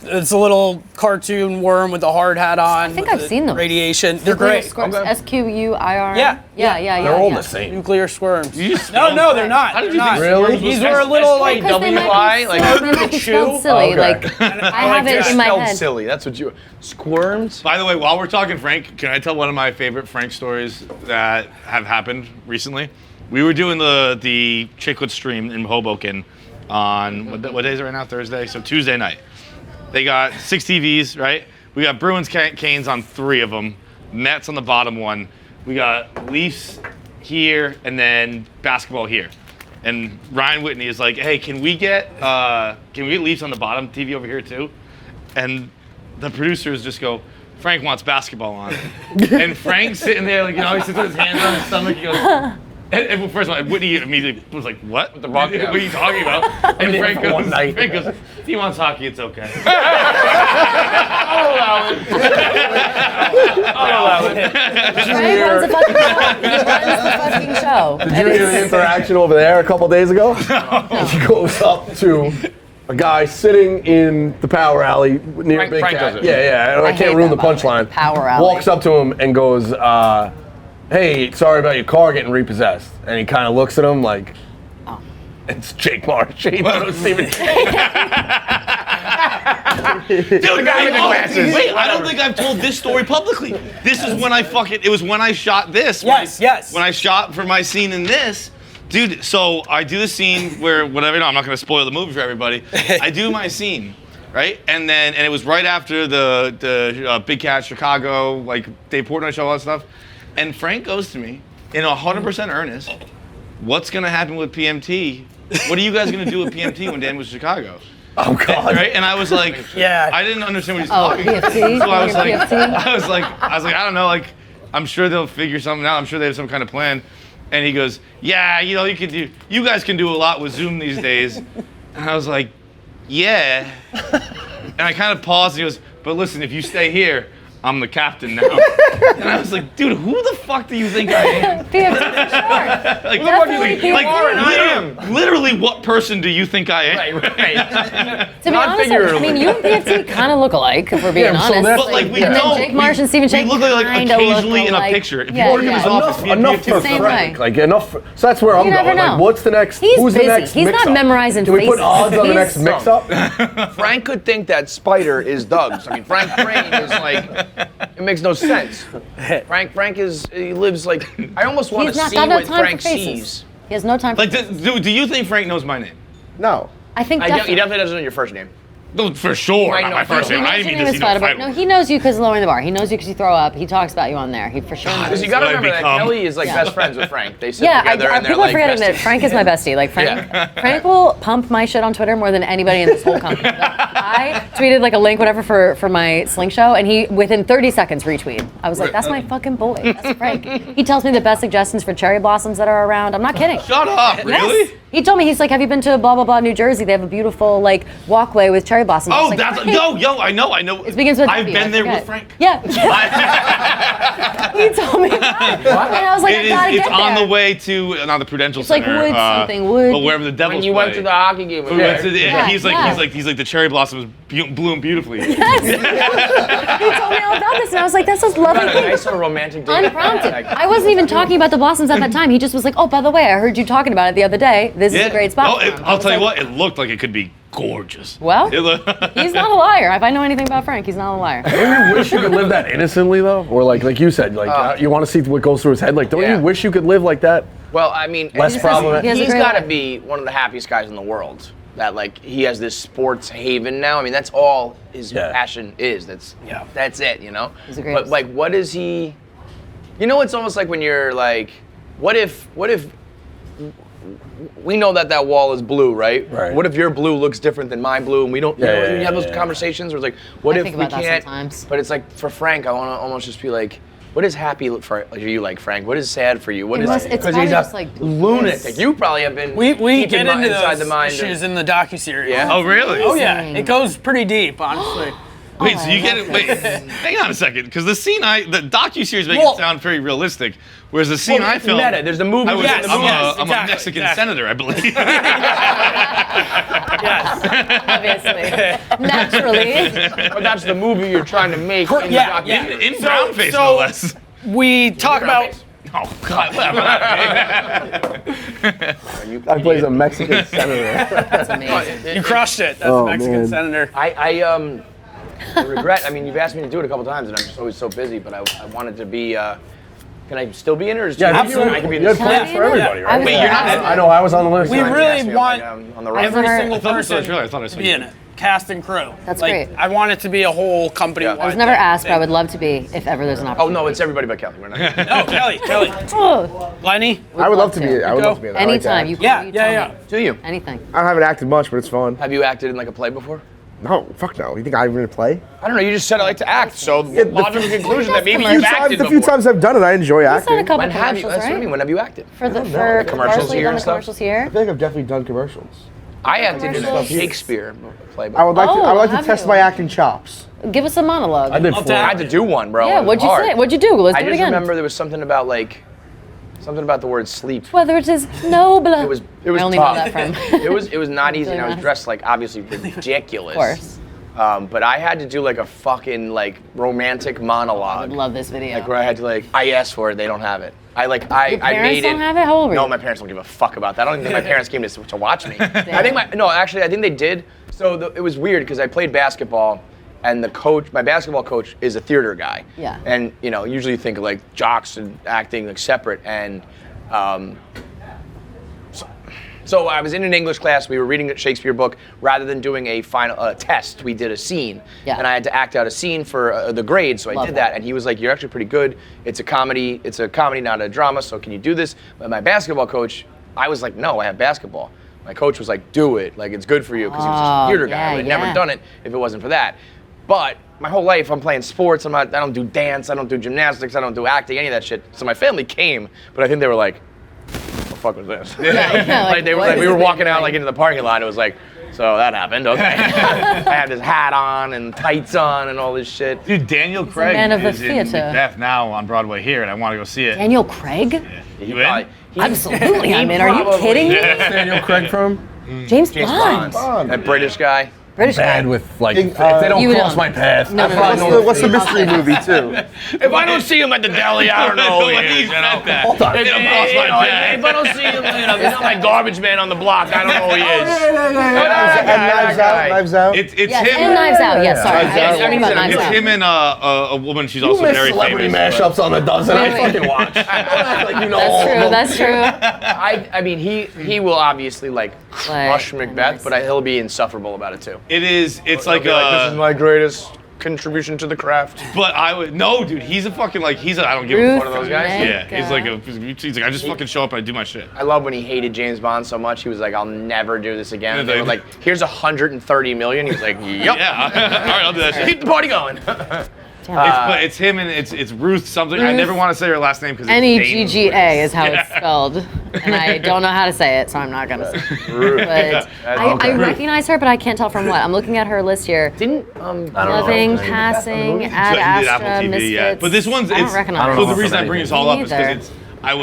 It's a little cartoon worm with the hard hat on. I think I've seen those. Radiation. They're great. SQUIR. Yeah. Yeah. They're all yeah. the same. Nuclear squirms. You just No, they're not. How did They're you not. think Really? These were a little like Because they might be, Like, they might be spelled chew? silly. Okay. Like I have it in my spelled head. silly. That's what you. Squirms. By the way, while we're talking Frank, can I tell one of my favorite Frank stories that have happened recently? We were doing the Chicklet stream in Hoboken on, what day is it right now? Thursday? So Tuesday night. They got 6 TVs, right? We got Bruins Canes on 3 of them. Mets on the bottom one. We got Leafs here and then basketball here. And Ryan Whitney is like, hey, can we get Leafs on the bottom TV over here too? And the producers just go, Frank wants basketball on. And Frank's sitting there, like, he sits with his hands on his stomach. He goes, and first of all, Whitney immediately was like, what? What fuck? are you talking about? And Frank goes, if he wants hockey, it's okay. I'll allow it. Frank runs the fucking show. He runs the fucking show. Did you hear the interaction over there a couple days ago? He goes up to a guy sitting in the power alley near Big Frank Cat. does it. Yeah. I hate can't ruin that, the by the way, punchline. power alley. Walks up to him and goes, hey, sorry about your car getting repossessed. And he kind of looks at him like, it's Jake Marsh. He knows even. Dude, I don't think I've told this story publicly. This is when it was when I shot this. Yes. When I shot for my scene in this. Dude, so I do the scene where, whatever, no, I'm not going to spoil the movie for everybody. I do my scene, right? And it was right after the Big Cat Chicago, like Dave Portnoy show, all that stuff. And Frank goes to me in 100% earnest, what's going to happen with PMT? What are you guys going to do with PMT when Dan was in Chicago? Oh, God. Right? And I was like, Yeah. I didn't understand what he's talking about. PFT? So I was like, PFT? I was like, I don't know, like, I'm sure they'll figure something out. I'm sure they have some kind of plan. And he goes, yeah, you guys can do a lot with Zoom these days. And I was like, yeah. And I kind of paused and he goes, but listen, if you stay here, I'm the captain now. And I was like, dude, who the fuck do you think I am? PFT for sure. Like, Definitely like literally, what person do you think I am? To be honest, I mean, you and PFT kind of look alike, if we're being Yeah, so honest. that's- But like we and don't. then Jake Marsh and Stephen we Shake look like kinda look occasionally in a alike. picture. If Yeah, you walk in yeah. his office, Enough for Same Frank. way. Like enough. So that's where I'm You never going. Like, know. what's the next? He's who's busy. the next He's not mix-up? memorizing Can we put faces. odds on the He's- next mix-up? Frank could think that Spider is Doug's. I mean, Frank's brain is like, it makes no sense. Frank he lives like, I almost want He's to not see got no what time Frank for faces. sees. He has no time for like, do you think Frank knows my name? No. I think He definitely. definitely doesn't know your first name. No, for sure, Might not know my first Frank. name. I He didn't knows mean to you see as no Spider, fight. but no, he knows you because of lowering the bar. He knows you because you throw up. He talks about you on there. He for sure knows. Because you got to what I've remember that become. Kelly is like Yeah. best friends with Frank. They sit Yeah, together and they're people are like forgetting that besties. Frank is my bestie. Like Frank will pump my shit on Twitter more than anybody in this whole company. Like, I tweeted like a link, whatever, for my Sling show, and he within 30 seconds retweeted. I was like, that's my fucking boy. That's Frank. He tells me the best suggestions for cherry blossoms that are around. I'm not kidding. Shut up, really? Yes. He told me, he's like, have you been to blah blah blah New Jersey? They have a beautiful like walkway with cherry cherry blossoms. I Oh, was like, that's Frank, I know. It begins with I've W, been I there forget. with Frank. Yeah. He told me about it. And I was like, I gotta It's get on there. the way to not the Prudential It's like Center. Wood something, Wood. But wherever the Devils When you play. went to the hockey game, We went to the- Yeah, he's like the cherry blossoms bloom beautifully. Yes. He told me all about this, and I was like, that's a lovely Got a thing. nice little romantic date. Unprompted. I wasn't even talking about the blossoms at that time. He just was like, oh, by the way, I heard you talking about it the other day. This is a great spot. Oh, for him. I I'll was tell you like, what, it looked like it could be gorgeous. Well, It looked- he's not a liar. If I know anything about Frank, he's not a liar. Don't you wish you could live that innocently though, or like you said, like you want to see what goes through his head? Like, don't Yeah. you wish you could live like that? Well, I mean, Less he's- problem. He has a He's great got to life. be one of the happiest guys in the world. That like he has this sports haven now. I mean, that's all his passion is. That's it. You know. He's a great- But like, what is he? You know, it's almost like when you're like, what if we know that wall is blue, right? Right. What if your blue looks different than my blue, and we don't? Yeah, you know, yeah, you have those yeah. conversations where it's like, what I if think we about that can't? sometimes. But it's like for Frank, I want to almost just be like, what is happy for you, like Frank? What is sad for you? What is? It's Because probably he's a just like lunatic. this. You probably have been. We keeping get into inside those the mind. issues in the docu-series. Yeah? Oh, really? Oh yeah, it goes pretty deep, honestly. Wait, Oh, so you I get love it? Wait, hang on a second, because the docu-series make Well- it sound very realistic, whereas the scene Well, I it's filmed. meta. There's the movie. I was, Yes, I'm, yes, a, I'm exactly, a Mexican exactly. senator, I believe. Yes. Obviously. Naturally. But that's the movie you're trying to make. In Yeah, the yeah. documentary. In brownface, so- no less. We talk about. Oh God, I plays a Mexican senator. That's amazing. You crushed it. That's Oh, a Mexican man. senator. I regret. I mean, you've asked me to do it a couple times, and I'm just always so busy. But I wanted to be. Can I still be in, or is it absolutely. I can be in You had this. plans for everybody, I right? was Wait, you're not gonna in- I know. I was on the list. We Someone really asked me, I'm want like, on the road. every never- single I thought this was person really- I thought I saw to be you. in it, cast and crew. That's like, great. I want it to be a whole company. Yeah. I was never asked, but I would love to be if ever there's an Oh opportunity. no, it's everybody but Kelly. We're not. Oh, Kelly, Oh, Lenny. I would love to be. I would Go. love to be in that. I like anytime. that. You Yeah, you yeah, tell yeah. me. Do you? Anything. I haven't acted much, but it's fun. Have you acted in like a play before? No, fuck no. You think I'm gonna play? I don't know. You just said I like to act, so logical conclusion that maybe The you've few acted times, the few before. times I've done it, I enjoy You've done a acting. couple When have you? commercials, That's what I right? mean. When have you acted? For the commercials Barstool, here you've done and the stuff? commercials I here. feel like I've definitely done commercials. I acted in a Commercials. Shakespeare play. I would like to. I would like to have test you? my acting chops. Give us a monologue. I did I'll four. I had to do one, bro. Yeah, It was what'd you hard. say? What'd you do? Let's I do it just again. remember there was something about the word sleep. Whether it is noble. It was I only tough. know that from. It was not easy, and I was Really dressed like obviously ridiculous. Of course. But I had to do like a fucking like romantic I monologue. would love this video. Like where I had to I asked for it, they don't have it. I Your I parents made it. don't have it? How old were No, you? my parents don't give a fuck about that. I don't even think my parents came to watch me. I think I think they did. So it was weird because I played basketball, and my basketball coach is a theater guy. Yeah. And usually you think of like jocks and acting like separate, and so I was in an English class. We were reading a Shakespeare book. Rather than doing a final test, we did a scene, Yeah. and I had to act out a scene for the grade. So I Love did that. that, and he was like, "You're actually pretty good. It's a comedy. It's a comedy, not a drama. So can you do this?" But my basketball coach, I was like, "No, I have basketball." My coach was like, "Do it. Like it's good for you," because he was just a Oh, theater guy. yeah, I would have never yeah. done it if it wasn't for that. But my whole life, I'm playing sports. I don't do dance. I don't do gymnastics. I don't do acting. Any of that shit. So my family came, but I think they were like, "What the fuck was this?" Yeah, like they were what like, we is were this walking out thing? like into the parking lot. It was like, so that happened. Okay. I had this hat on and tights on and all this shit. Dude, Daniel Craig man of the is in theater. Macbeth now on Broadway here, and I want to go see it. Daniel Craig? You in? Absolutely, I'm in. Are you probably- kidding me? Daniel Craig from? James James Bond. Bond. That British guy. British Bad guy. with like King- if they don't You cross don't. my path. No, I no, probably no. know What's the the mystery movie too? If I don't see him at the deli, I don't know who he is. You know? Hold on. If, They don't cross my path. if I don't see him, he's not like garbage man on the block. I don't know who he is. And Knives Out. Knives Out. It's Yes, him. and Knives Out. Yes, sorry. Knives I Out. was talking about Knives It's Out. him and a woman. She's also You miss very celebrity famous. mashups on the dozen. I Really? fucking watch. Don't act like you know all That's of true. them. That's true. I mean, he will obviously like crush Like, Macbeth, but he'll be insufferable about it too. It is. It's He'll like be this is a. my greatest contribution to the craft. But I would no, dude. He's a fucking like. He's a. I don't give a Ruth fuck. One of those guys? Yeah, he's like a. He's like I just fucking show up and I do my shit. I love when he hated James Bond so much. He was like, "I'll never do this again." Yeah, And they were like, "Here's 130 million." He was like, "Yep, Yeah. All right, I'll do that shit. keep the party going." But it's him and it's Ruth something. I never want to say her last name because it's N-E-G-G-A is how Yeah. it's spelled. and I don't know how to say it, so I'm not gonna say it. But I recognize her, but I can't tell from what. I'm looking at her list here. Didn't Loving, Passing, Ad You did Apple Astra, TV, Misfits. yeah. But this one's, I don't it's, recognize so it. the reason I bring this all up is Me because I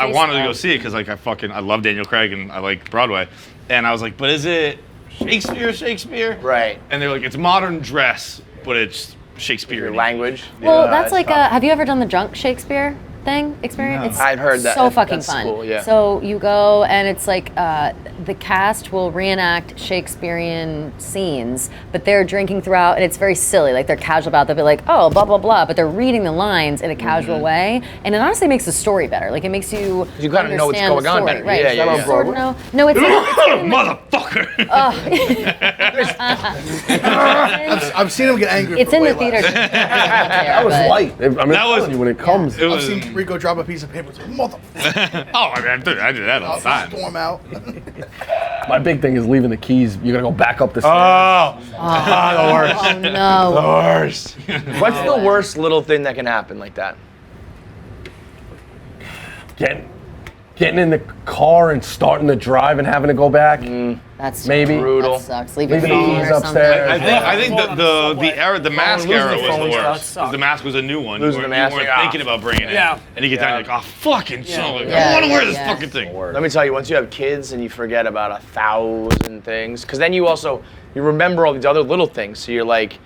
wanted to go see it because like I love Daniel Craig and I like Broadway, and I was like, but is it Shakespeare? Right. And they're like, it's modern dress, but it's Shakespearean language. Well, that's like have you ever done the drunk Shakespeare thing experience? I've heard that. So fucking That's fun. cool, yeah. So you go and it's like the cast will reenact Shakespearean scenes, but they're drinking throughout, and it's very silly. Like they're casual about it. They'll be like, oh, blah blah blah, but they're reading the lines in a casual way, and it honestly makes the story better. Like it makes you kind of know what's going on better. Right? Yeah. Sort of know. No, it's motherfucker. I've seen him get angry. It's for in way the theater. less. That was light. I mean, That was- when it comes. It I've was. seen Rico drop a piece of paper. It's like, motherfucker. Oh, I mean, I do that all the time. Storm out. My big thing is leaving the keys. You gotta go back up the stairs. The worst. Oh no. Worst. What's the worst little thing that can happen like that? Getting in the car and starting to drive and having to go back. That's Maybe. Brutal. That sucks. Leave your Leaving the phone keys or something. upstairs. I think the mask losing era the was phone the stuff worst. sucked. 'Cause the mask was a new one. Losing You the mask, weren't like, thinking about bringing it. Yeah. And you get down, you're like, oh, fucking son of a- Yeah, I want to wear this yeah. fucking thing. Let me tell you, once you have kids and you forget about 1,000 things, because then you remember all these other little things. So you're like,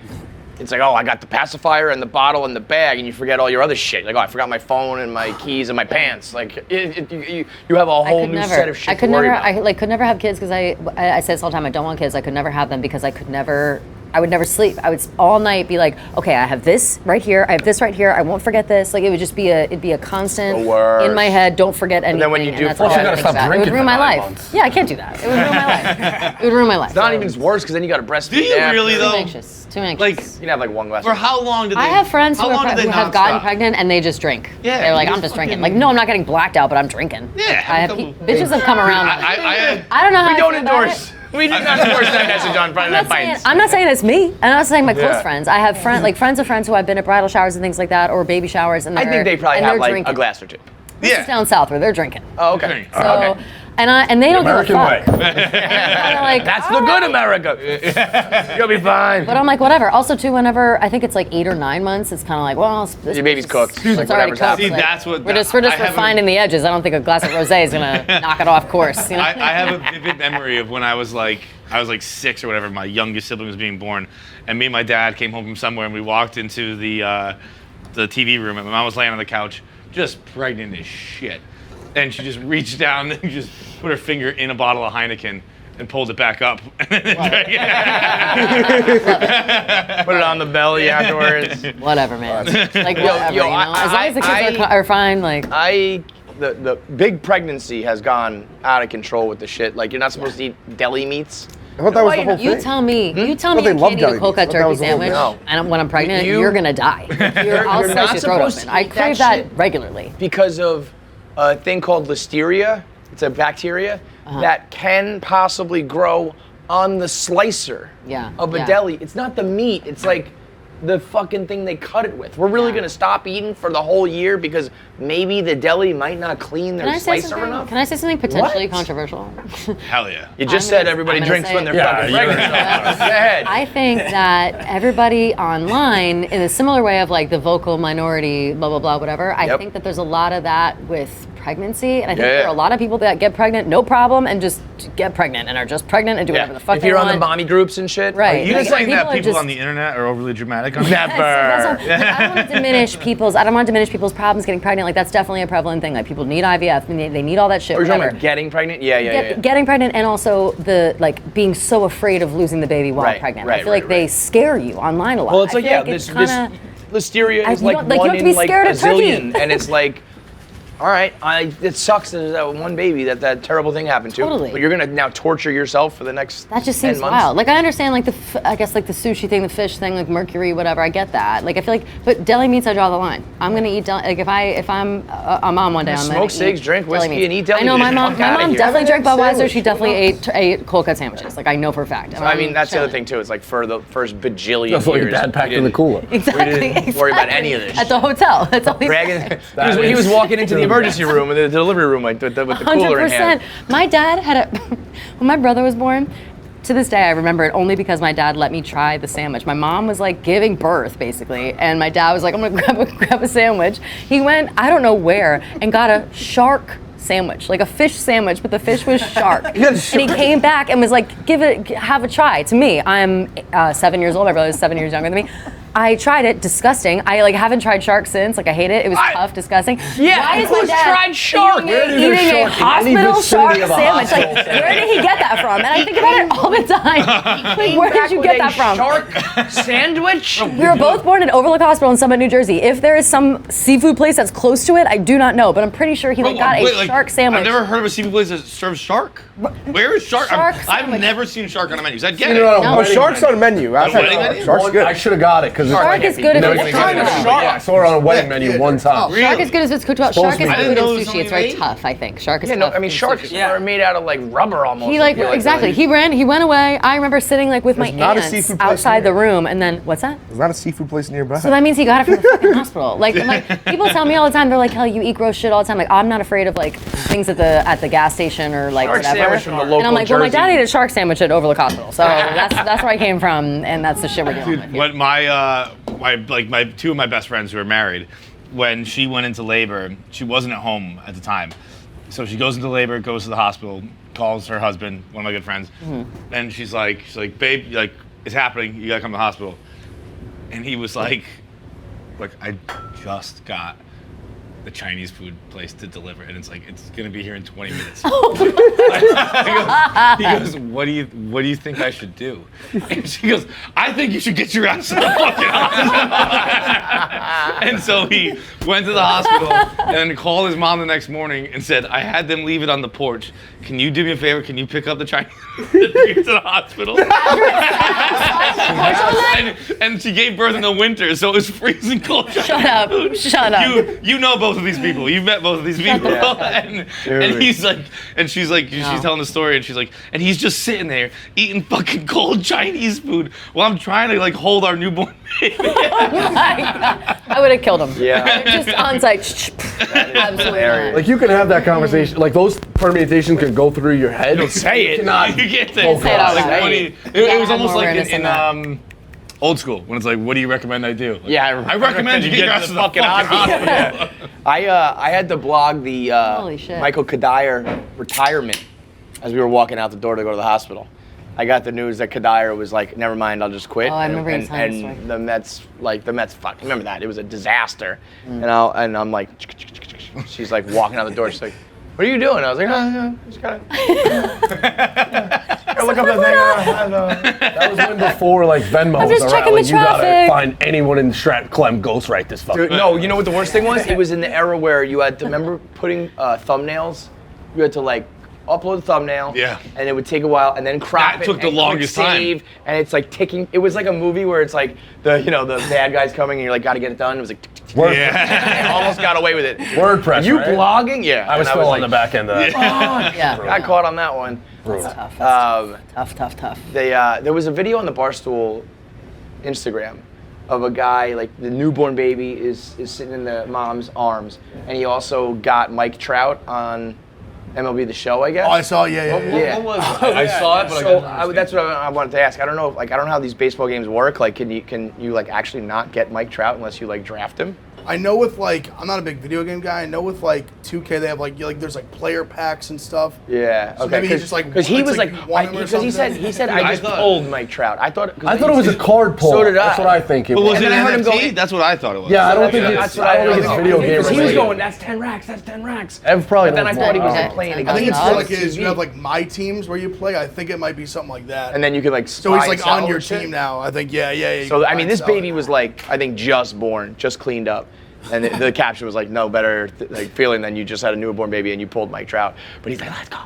it's like, oh, I got the pacifier and the bottle and the bag, and you forget all your other shit. Like, oh, I forgot my phone and my keys and my pants. Like, you have a whole new set of shit to worry about. I could never have kids because I say this all the time. I don't want kids. I could never have them because I would never sleep. I would all night be like, okay, I have this right here. I have this right here. I won't forget this. Like it would just be a constant The worst. in my head. Don't forget anything. then when you do and that's all forget, I you think gotta stop about. It would drinking ruin for my 9 life. months. Yeah, I can't do that. It would ruin my life. It would ruin my life. It's not even worse because then you got to breastfeed. Do you after. really Too though? anxious. Too anxious. Like, You can have like one glass. for how long did they? I have friends who, how long did they have not gotten stop? pregnant and they just drink. Yeah, They're like, you I'm just just drinking. fucking- Like, no, I'm not getting blacked out, but I'm drinking. Yeah, Like, have a couple- bitches have come around. I I don't know how We I don't feel about endorse. it. We do not endorse that message on Friday Night Pints. I'm not saying it's me. I'm not saying my close Yeah. friends. I have friends of friends who I've been at bridal showers and things like that, or baby showers, and I think they probably and have they're like drinking. a glass or two. This is down south where they're drinking. Oh, okay. So, Okay. and they don't American give a fuck. way. They're like, That's the good America. You'll be fine. but I'm like, whatever. Also, too, whenever I think it's like 8 or 9 months, it's kind of like, well, Your baby's cooked. It's Like, already whatever's cooked. happening. See, that's what- we're just I haven't- refining the edges. I don't think a glass of rosé is gonna knock it off course. You know? I have a vivid memory of when I was like 6 or whatever. My youngest sibling was being born, and me and my dad came home from somewhere, and we walked into the TV room, and my mom was laying on the couch, just pregnant as shit, and she just reached down and just put her finger in a bottle of Heineken and pulled it back up, and then drank it. Put it on the belly afterwards. Whatever, man. Like whatever. yo, you know? As long as the kids are fine, like. The big pregnancy has gone out of control with the shit. Like, you're not supposed to eat deli meats. I thought that was the whole You thing. tell me, you tell me Well, you they love can't eat a deli cold cut meats. I thought that turkey was the whole sandwich, thing. and when I'm pregnant, You- you're gonna die. I'll you're slice not your throat supposed open. to I eat that crave that shit. regularly. Because of a thing called listeria. It's a bacteria that can possibly grow on the slicer of a Yeah. deli. It's not the meat. It's like the fucking thing they cut it with. We're really gonna stop eating for the whole year because maybe the deli might not clean their slicer enough. Can I say something potentially What? controversial? Hell yeah. You just I'm said gonna- everybody I'm gonna drinks say when it. they're Yeah, fucking you're pregnant. right. Go ahead. I think that everybody online, in a similar way of like the vocal minority, blah, blah, blah, whatever, I Yep. think that there's a lot of that with pregnancy. And I think Yeah. there are a lot of people that get pregnant, no problem, and just get pregnant and are just pregnant and do whatever the fuck If they you're on want. the mommy groups and shit. Right. You Like, just saying that are people just- on the internet are overly dramatic on Never. That's what- I don't want to diminish people's. I don't want to diminish people's problems getting pregnant. Like that's definitely a prevalent thing. Like people need IVF. They need all that shit. Are you talking whatever. about getting pregnant? Yeah. Getting pregnant and also the like being so afraid of losing the baby while Right, pregnant. right, I feel like right, they right. scare you online a lot. Well, it's like, I feel yeah, it's this kinda, listeria is you like don't- like, you one have to be in like scared a of turkey. zillion, and it's like, all right, it sucks that there's that one baby that terrible thing happened to. Totally. But you're gonna now torture yourself for the next that just 10 seems months. wild. Like I understand like I guess like the sushi thing, the fish thing, like mercury, whatever. I get that. Like I feel like, but deli meats, I draw the line. I'm gonna eat like if I'm a mom one day, I'm gonna Smoke cigs, eat drink deli whiskey, meats. and eat deli I know my meats. mom. Fuck My outta mom here. definitely drank Budweiser. Sandwich, She definitely ate cold cut sandwiches. Like I know for a fact. And I mean, that's the other chilling. thing too. It's like for the first bajillion That's what your years, dad packed we in the didn't- cooler. Exactly. We didn't worry about any of this. At the hotel. That's all he Bragging, said. he was walking into the Could've emergency room and the delivery room, like with the cooler in hand. 100%. My dad had when my brother was born. To this day, I remember it only because my dad let me try the sandwich. My mom was like giving birth, basically, and my dad was like, "I'm gonna grab a sandwich." He went, I don't know where, and got a shark sandwich, like a fish sandwich, but the fish was shark. And he came back and was like, have a try. To me, I'm 7 years old. My brother is 7 years younger than me. I tried it, disgusting. I like haven't tried shark since. Like I hate it. It was tough, disgusting. Yeah, why is who's my dad tried shark? eating a hospital shark sandwich? Like where did he get that from? And I think about it all the time. Like where did you get that from? Shark sandwich? We were both born in Overlook Hospital in Summit, New Jersey. If there is some seafood place that's close to it, I do not know, but I'm pretty sure he got a shark sandwich. I've never heard of a seafood place that serves shark. Where is shark? I've never seen shark on a menu. I'd get it. No, shark's on a menu. I've had wedding shark. menu? Shark's good. I should have got it because Shark is good if it's I cooked well. saw it on a wedding menu one time. Shark is good if it's cooked well. Shark is I didn't good in know it was sushi. It's very only tough, I think. Shark is Yeah, tough. no, I mean in sharks sushi. are made out of like rubber almost. He like exactly. He went away. I remember sitting like with my There's not a aunts seafood place outside near. the room, and then what's that? There's not a seafood place nearby. So that means he got it from the fucking hospital. Like, I'm like, people tell me all the time, they're like, "Hell, you eat gross shit all the time." Like, I'm not afraid of like things at the gas station or like Shark whatever. sandwich from the local And I'm like, well, my dad Jersey. ate a shark sandwich at Overlook Hospital, so that's where I came from, and that's the shit we're dealing with. Here. When my two of my best friends who are married, when she went into labor, she wasn't at home at the time. So she goes into labor, goes to the hospital, calls her husband, one of my good friends, and she's like, babe, like, it's happening, you gotta come to the hospital. And he was like, I just got the Chinese food place to deliver, and it's like, it's gonna be here in 20 minutes. He goes, what do you think I should do? And she goes, I think you should get your ass to the fucking hospital. And so he went to the hospital and called his mom the next morning and said, I had them leave it on the porch. Can you do me a favor? Can you pick up the Chinese food to the hospital? and she gave birth in the winter, so it was freezing cold. Shut up. Shut up. You know both of these people. You've met both of these people. And he's like, and she's like, she's telling the story, and she's like, and he's just sitting there eating fucking cold Chinese food while I'm trying to like hold our newborn baby. Oh my God. I would have killed him. Yeah. Just on site. Absolutely not. Like you can have that conversation. Like those permutations can go through your head. Don't say it. You can't say it. Say it out Like, loud. what do you- You it was gotta have almost more like awareness in than old school when it's like, what do you recommend I do? Like, Yeah, I recommend you get your ass to the fucking hospital. Yeah. I had to blog the Holy shit. Michael Kadire retirement as we were walking out the door to go to the hospital. I got the news that Kadire was like, never mind, I'll just quit. Oh, I remember you telling the and story. the Mets, fuck, remember that? It was a disaster. And I'm like, she's like walking out the door. She's like, what are you doing? I was like, just gotta look up that thing. That was when before like Venmo I'm was just around. checking Like, the you gotta traffic. find anyone in Stratton Clem ghostwrite this fucking. Dude, no, you know what the worst thing was? It was in the era where you had to remember putting thumbnails. You had to like upload the thumbnail. Yeah. And it would take a while, and then crop That it. took the and click longest time. save, and it's like ticking. It was like a movie where it's like the bad guy's coming, and you're like, gotta get it done. It was like. Tick, tick, tick. Word, I almost got away with it. WordPress. Are you right? blogging? Yeah. I was And still like, on the back end of that. Yeah. Got caught on that one. Tough. Tough. There was a video on the Barstool Instagram of a guy, like the newborn baby is sitting in the mom's arms, and he also got Mike Trout on MLB The Show, I guess. Oh, I saw. Yeah. Yeah. What was it? I saw it, but So that's what I wanted to ask. I don't know how these baseball games work. Like, can you like actually not get Mike Trout unless you like draft him? I know with like, I'm not a big video game guy. I know with like 2K, they have like there's like player packs and stuff. Yeah. So Okay. maybe he just like because he it's was like like one him or because he said something. I I just thought- pulled Mike Trout. I thought it was a card pull. So did I. That's what I think it But was. was it And an then I heard him NFT? go- That's what I thought it was. Yeah, I don't think That's it's. what I don't think I it's video game Because he was related. going, that's 10 racks, that's 10 racks. It probably But then I was thought he more. was Okay. playing I I against think it's Dogs? for like TV. you have like my teams where you play. I think it might be something like that. And then you could like so he's buy like and sell on your and shit. team now. I think yeah. You So can I buy mean, and this sell baby it. was like, I think just born, just cleaned up, and the caption was like, no better like feeling than you just had a newborn baby and you pulled Mike Trout. But he's like, let's go.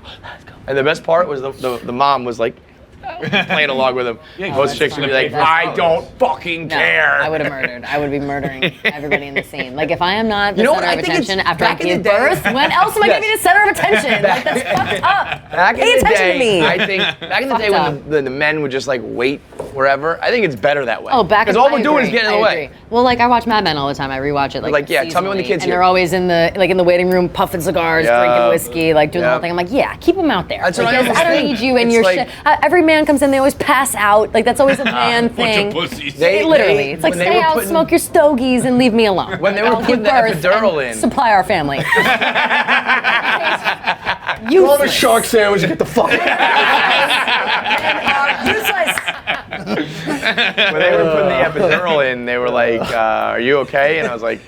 And the best part was the mom was like, playing along with him. Most chicks would be like, I don't fucking No, care. I would have murdered. I would be murdering everybody in the scene. Like if I am not the You know what? center I of think it's attention after I back in the give day- birth, when else am I going to be the center of attention? Like that's fucked up. Back Pay in the attention to day, me. I think back in the day Fucked when the men would just like wait wherever. I think it's better that way. Oh, back because in- all I we're doing is agree, getting in the I way. agree. Well, like I watch Mad Men all the time. I rewatch it Like, yeah, tell me when the seasonally, kid's and here. they're always in the waiting room puffing cigars, Yeah. drinking whiskey, like doing the Yeah. whole thing. I'm like, yeah, keep them out there. That's what I Because always I don't think. need you and It's your like- shit. Every man comes in, they always pass out. Like that's always a man Bunch thing. of pussies. Literally, it's like when they stay were out, putting- smoke your stogies, and leave me alone. When they were I'll putting give the birth epidural and in. supply our family. All the shark sandwich, get the fuck Useless. When they were putting the epidural in, they were like, "Are you okay?" And I was like,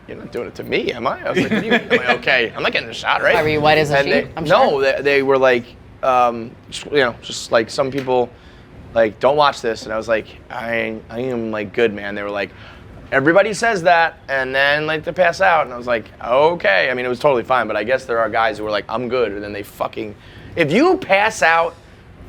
"You're not doing it to me, am I?" I was like, "What do you mean, am I okay? I'm not getting a shot, right?" Why, were you white as a And sheet? they- I'm no, sure. they were like, just like some people, like, don't watch this. And I was like, I am like good, man. They were like, everybody says that, and then like they pass out. And I was like, okay. I mean, it was totally fine, but I guess there are guys who are like, I'm good, and then they fucking, if you pass out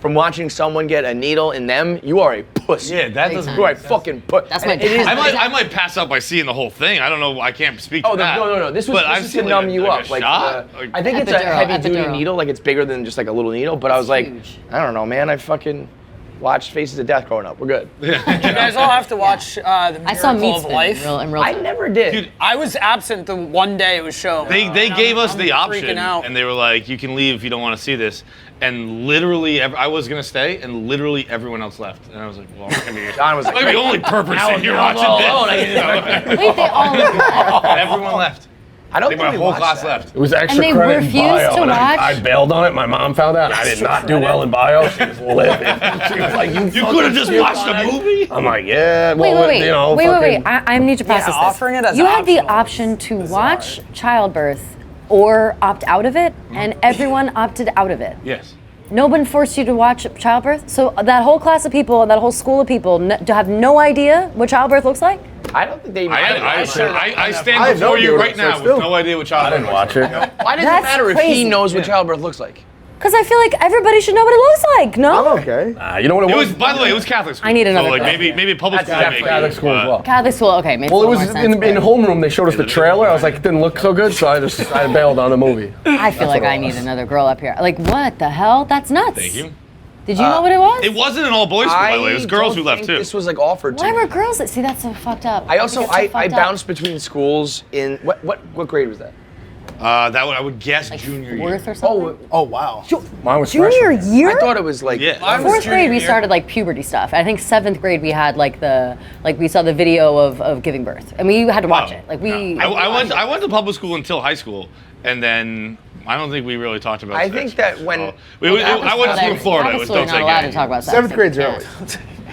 from watching someone get a needle in them, you are a pussy. Yeah, that doesn't. You are a fucking pussy. That's my It is. dad. I might pass out by seeing the whole thing. I don't know. I can't speak to Oh, that. no. This was, But I've this was seen to numb like you a up. Like, shot. I think it's a Epidural, heavy-duty epidural. needle. Like, it's bigger than just like a little needle. But I was like, huge. I don't know, man. I fucking watched Faces of Death growing up. We're good. You guys all have to watch The I saw Miracle Meat of Spin Life. in real I time. never did. Dude, I was absent the one day it was shown. They gave us the I'm option, freaking out. and they were like, "You can leave if you don't want to see this." And literally, I was gonna stay, and literally everyone else left. And I was like, "Well, I'm not gonna be." John was like, I'm the only purpose in here I'm watching all this. alone. Wait, they all Everyone left. I don't Like, think my we whole watched class that. left. It was extra they credit in refused bio, to and watch? I bailed on it. My mom found out. I did not do well in bio. She was livid. She was like, You could have just watched the movie. I'm like, yeah, well, Wait. you know, wait. fucking- I need to process this. offering it as you had the optional option to watch Childbirth or opt out of it, and everyone opted out of it. Yes. No one forced you to watch Childbirth? So that whole class of people, that whole school of people, have no idea what childbirth looks like? I don't think they. I stand I have before no you idea right what now it's with still. no idea what child I didn't watch it. Why does it That's matter if crazy. he knows what childbirth looks like? Because I feel like everybody should know what it looks like, no? I'm okay. You know what It was, by the way, it was Catholic school. I need another So like class. maybe public school. That's maybe, Catholic school as well. Catholic school, okay, makes Well, a it was little more sense. in but homeroom. They showed us the trailer. I was like, it didn't look so good, so I bailed on the movie. I feel like what it I need was. another girl up here. Like, what the hell? That's nuts. Thank you. Did you know what it was? It wasn't an all boys school, by the way. It was girls who don't left think too. This was like offered to Why me. were girls that see that's so fucked up? I also think it's so I fucked up. bounced between schools in what grade was that? I would guess Like junior year. fourth or something. Oh wow. Mine was Junior freshman. year? I thought it was like Yeah. Mine was Fourth junior grade, we year. started like puberty stuff. I think seventh grade we had like we saw the video of giving birth, and we had to watch it. Like we. I went to public school until high school, and then I don't think we really talked about. I sex. think that when- I went to school in Florida. It Catholic was school, don't you're say not allowed gay. to talk about sex. Seventh grade's Yeah. early.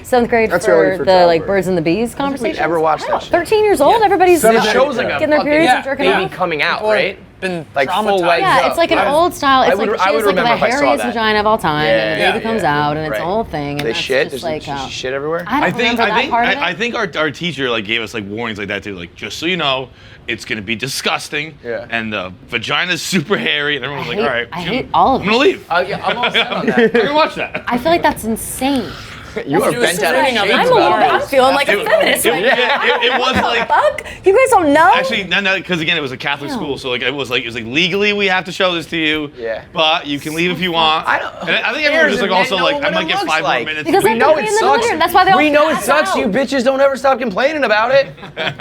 Seventh grade That's for early for the like childbirth. birds and the bees conversation. ever watched that shit. 13 years old, everybody's it shows like a getting their fucking periods and Yeah, jerking baby off. coming out, People have right? Been Like full traumatized. legs Yeah, up. it's like an Yeah. old style. It's I would- like I she would has like the remember if I saw hairiest that. vagina of all time, and the Yeah, baby comes yeah. out, and it's Right. a whole thing. And They that's shit. just There's like shit everywhere. I don't remember that part of it. I think our teacher like gave us like warnings like that too. Like, just so you know, it's gonna be disgusting. Yeah. And the vagina's super hairy, and everyone was like, all right, I hate all of I'm gonna it. leave. Yeah, I'm all set on I'm that. gonna watch that. I feel like that's insane. You are She was bent out of reading shape. about I'm It's a little bit. about I'm feeling like a It- feminist it- right yeah, now. it was like- Fuck, you guys don't know. Actually, no, because again, it was a Catholic Damn. school, so like it was like legally we have to show this to you. Yeah. But you can leave if you want. I don't. And I think everyone was just like also like I might get 5 more minutes. Because we I know could be it in the sucks. middle. That's why they all we know it pass sucks. out. You bitches don't ever stop complaining about it.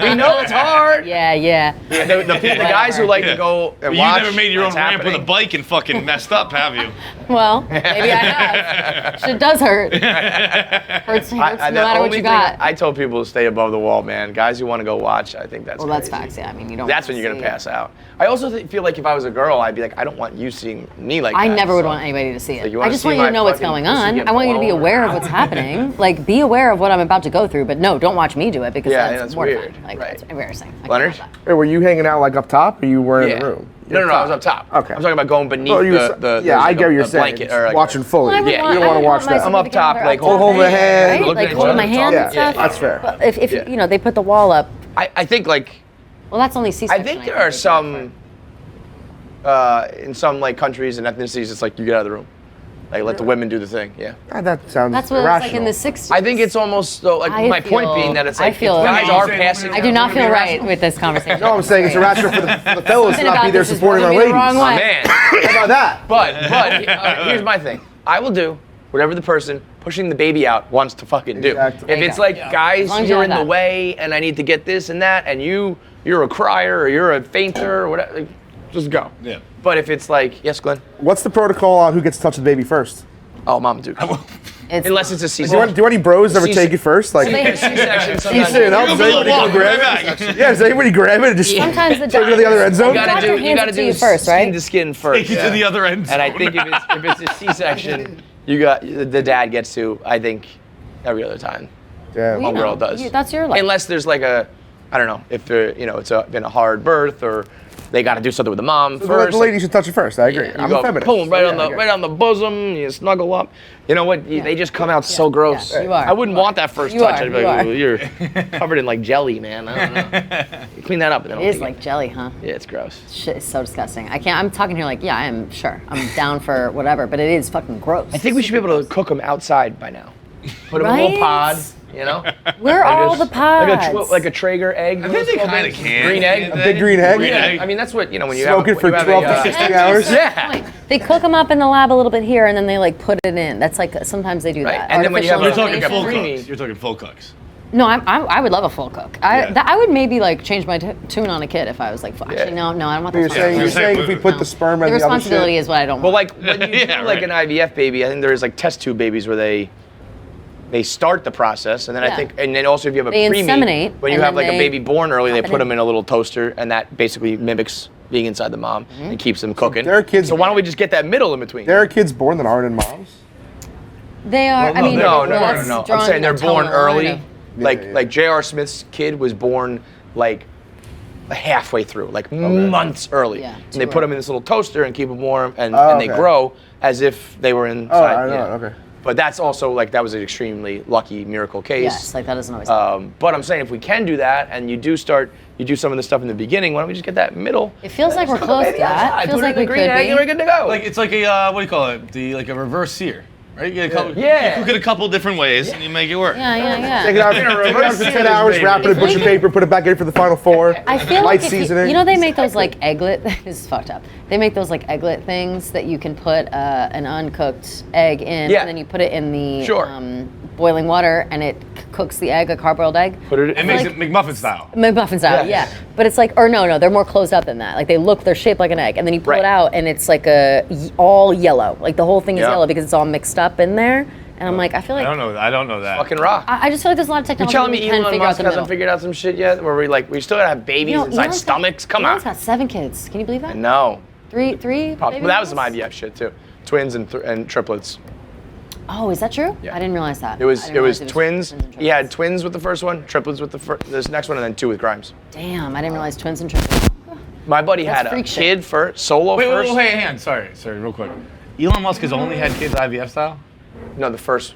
We know it's hard. Yeah. The guys who like to go and But watch. you never made your own what's ramp with a happening. bike and fucking messed up, have you? Well, maybe I have. Shit does hurt. Hurts no the matter what only you thing got. I told people to stay above the wall, man. Guys who want to go watch, I think that's. Well, that's crazy. facts. Yeah, I mean, you don't. That's when you're gonna pass out. I also feel like if I was a girl, I'd be like, I don't want you seeing me like I that. never would so- want anybody to see it. you I wanna just see want you to my know what's fucking going pussy on. get I want you to be blown? aware of what's happening. Like, be aware of what I'm about to go through. But no, don't watch me do it because Yeah, that's that's mortifying. weird. Like, Right. that's embarrassing. I can't Leonard? have that. Wait, were you hanging out like up top, or you were in Yeah. the room? No, I was up top. Okay. I'm talking about going beneath Oh, you the there's I I get what you're saying. blanket or like Watching fully. Well, I would Yeah, want, you don't I want would to watch want my that. I'm up significant top, other like, up top, holding the hand, right? looking Like at holding each my other. hand Yeah, and stuff. that's fair. Well, if Yeah. you know they put the wall up, I think like well, that's only C-section. I think there are some in some like countries and ethnicities. It's like you get out of the room. Like let the women do the thing. Yeah. That sounds That's what it was irrational. like in the 60s. I think it's almost though, like I my point feel- being that it's I like feel- if guys Are are you saying passing. women I do not out, feel right with this conversation. No, I'm saying it's irrational for the fellas to Something not about be there this is supporting our rubbing me the ladies. wrong way. Man. How about that? But here's my thing. I will do whatever the person pushing the baby out wants to fucking do. Exactly. If it's like, guys, long as you you're have in the that. way and I need to get this and that, and you're a crier or you're a fainter or whatever, like, just go. Yeah. But if it's like, yes, Glenn. What's the protocol on who gets to touch the baby first? Oh, Mom, dude. It's, Unless it's a Do C-section. any bros ever take it first? Like, C-section sometimes. C-section, does anybody go grab it? Yeah, does anybody grab it and just sometimes the take it to the other end zone? You gotta doctor do, hands it to you first, right? skin to skin first. Take you to the other end. And I zone. think if it's a C-section, the dad gets to, I think, every other time. Damn. You A girl know, does. that's your life. Unless there's like I don't know, if it's been a hard birth or they got to do something with the mom first. The lady should touch it first. I agree. You I'm go, a feminist. boom, right Yeah, on I the get it. right on the bosom. You snuggle up. You know what? They just come out so gross. Yeah, you are. I wouldn't want that first You touch. are, I'd be you like, are. "Ooh, you're covered in like jelly, man. I don't know. You clean that up. And then It is like jelly, huh? yeah, it's gross. Shit, it's so disgusting. I can't. I'm talking here like, yeah, I am sure. I'm down for whatever, but it is fucking gross. I think we should be able to cook them outside by now. Put them in a little Right? pod. You know, Where are all the pods? like a Traeger egg. I think they kind of can. Green egg. A big green egg? Yeah, I mean that's what when you Smoke have it for when you 12 have to a, 16 hours? Yeah. They cook them up in the lab a little bit here, and then they like put it in. That's like sometimes they do Right, that. and then when you have Artificial a- You're talking full insemination. cooks. You're talking full cooks. No, I would love a full cook. I would maybe like change my tune on a kid if I was like, actually no, I don't want that. You're saying, you're saying if we put the sperm the and the other responsibility shit. is what I don't Well, want. like when you do Yeah, like right. an IVF baby, I think there's like test tube babies where they start the process, and then I Yeah. think, and then also if you have a They preemie, inseminate, when you and have then like a they baby born early, they pop it put them in. in a little toaster, and that basically mimics being inside the mom and keeps them cooking. there are kids- So why don't we just get that middle in between? There are kids born that aren't in moms. They are. Well, I mean, no, that's I'm drawing saying they're a born total line early. of- Like J.R. Smith's kid was born like halfway through, like months early. Yeah, and they too put them early. in this little toaster and keep them warm, and they okay. grow as if they were inside. Oh, I know. yeah. Okay. But that's also like that was an extremely lucky miracle case. Yes, like that doesn't always happen. But I'm saying if we can do that, and you do some of the stuff in the beginning, why don't we just get that middle? It feels like we're Put the close to baby that. outside, It feels put it like in we the green could egg, and we're be. good to go. Like it's like a what do you call it? Like a reverse sear, right? You cook it a couple different ways, and you make it work. Yeah. Take it out, for 10 hours, wrap it in butcher paper, put it back in for the final four. I feel light like if seasoning. you know they make those like egglet. This is fucked up. They make those like egglet things that you can put an uncooked egg in, Yeah. and then you put it in the Sure. boiling water, and it cooks the egg, a hard-boiled egg. Put it. It makes it McMuffin style. McMuffin style, yeah. But it's like, or no, they're more closed up than that. Like they're shaped like an egg, and then you pull Right. it out, and it's like all yellow. Like the whole thing is Yeah. yellow because it's all mixed up in there. And I'm like, I feel like I don't know that. fucking raw. I just feel like there's a lot of You're technology. telling we me can Elon figure out Musk the hasn't middle. figured out some shit yet? Where we still gotta have babies inside Elon's got- stomachs? Come Elon's on. got 7 kids. Can you believe that? No. Three. Well, baby that was some mamas? IVF shit too. Twins and triplets. Oh, is that true? Yeah. I didn't realize that. It was I didn't realize twins. and He had triplets. twins with the first one, triplets with this next one, and then 2 with Grimes. Damn, I didn't realize twins and triplets. My buddy That's had a freak shit. kid first, solo Wait, first. hang on. Sorry, real quick. Elon Musk has only had kids IVF style. No, the first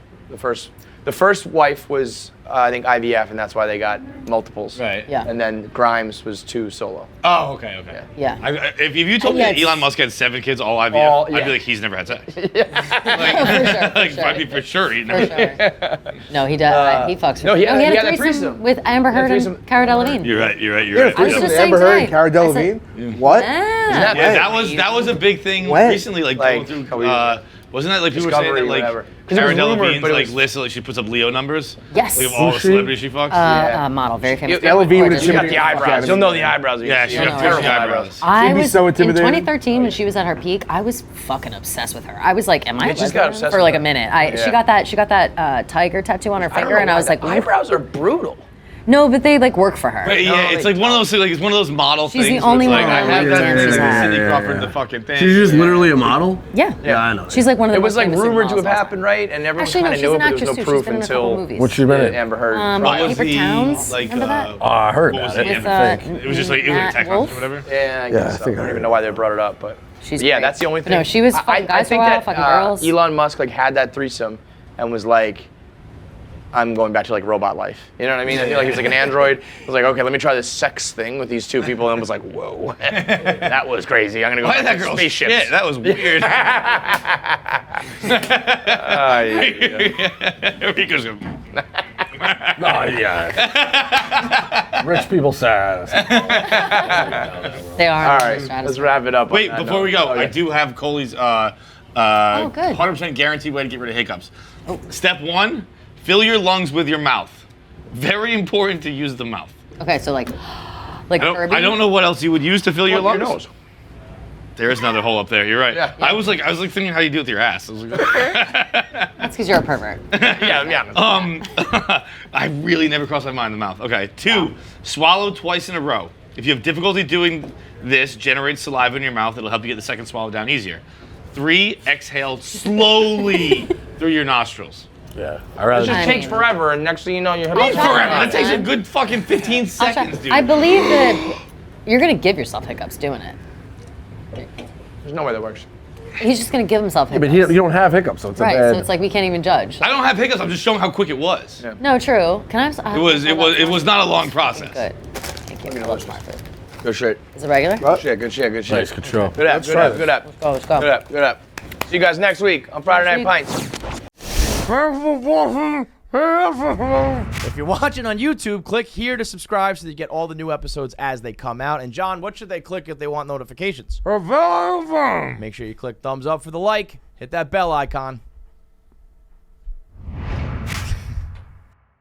wife was I think IVF, and that's why they got multiples. Right. Yeah. And then Grimes was 2 solo. Oh, okay. Yeah. If you told me Yeah, that it's- Elon Musk had 7 kids all IVF, All- I'd yeah. be like, he's never had sex. For sure. I mean, for sure, he For never. sure. No, he does. He fucks. no, he had- he he had had a a threesome threesome. with Amber Heard threesome. and Cara Delevingne. You're right. Yeah, I was threesome just with saying Amber Heard today. and Cara I said- Delevingne. What? Yeah. that That was a big thing When? recently. Like Like, going couple through. years ago. Wasn't that like people were saying Discovery, that like whatever. 'Cause it Cara was rumored, Delevingne's but it like was- list, like she puts up Leo numbers. Yes. Like of all the Who's she? celebrities she fucks. Model, very famous. Delevingne with a Gorgeous. You got chimney. the eyebrows. You'll know the eyebrows. Yeah, she I got know, terrible right? eyebrows. I She'd be was so in intimidating. 2013 when she was at her peak. I was fucking obsessed with her. I was like, "Am I?" Yeah, she's got lesbian? obsessed for with like her. a minute. Yeah. She got that tiger tattoo on her I don't finger, know and I why was the like, eyebrows are brutal. "No," but they like work for her. But yeah, it's like one of those like it's one of those model She's the things. only where it's one like, I I have really that think she's hot. Cindy Yeah. Crawford the fucking thing. She's just literally a model? Yeah. Yeah, I know. She's like one of the It was most like famous rumored to have supermodels also. happened, right? And everyone Actually, no, kind of she's knew an it, but actress there was too. no She's proof been in a couple until movies. What she been in? Amber Heard. What Paper was the, Towns? like, Remember that? Oh, I heard what was about the it. With, end thing? It was just like it was like Matt tech or Wolf? whatever. Yeah, I Yeah, guess I so. think I I don't even heard. know why they brought it up, but She's yeah, great. that's the only But thing. no, she was fucking guys for a think while, that fucking girls. Elon Musk like had that threesome and was like, I'm going back to like robot life. You know what I mean? I feel like he's like an android. I was like, okay, let me try this sex thing with these two people, and was like, whoa, that was crazy. I'm gonna go Why back that to girl spaceships. shit? That was weird. Rico's going, Oh, yeah. Rich people sad. They are. All right, let's wrap it up. wait, on that before we note. go, I do have Coley's good. 100% guaranteed way to get rid of hiccups. Step 1, fill your lungs with your mouth. Very important to use the mouth. Okay, so like I Kirby? don't know what else you would use to fill your Plug lungs. your nose. There is another hole up there. You're right. Yeah. I was like thinking how you do it with your ass. I was like, That's because you're a pervert. Yeah. I really never crossed my mind in the mouth. Okay. 2, swallow twice in a row. If you have difficulty doing this, generate saliva in your mouth. It'll help you get the second swallow down easier. 3, exhale slowly through your nostrils. Yeah. I It rather. just takes forever, and next thing you know, you're I'll try. Forever. That takes a man. good fucking 15 I'll try. seconds, dude. I believe that you're gonna give yourself hiccups doing it. There's no way that works. He's just gonna give himself Yeah, hiccups. but you don't have hiccups, so it's right, a bad. so it's like we can't even judge. I don't have hiccups. I'm just showing how quick it was. Yeah. No, true. Can I have? It was not a long process. Good. Thank you. I love smart food. Good shit. Is it regular? Good shit. Good shit. Good shit. Nice control. Good app. Good try app. this. Good app. Go, let's go. Good up, good up. See you guys next week on Friday Night Pints. If you're watching on YouTube, click here to subscribe so that you get all the new episodes as they come out. And John, what should they click if they want notifications? Make sure you click thumbs up for the like, hit that bell icon.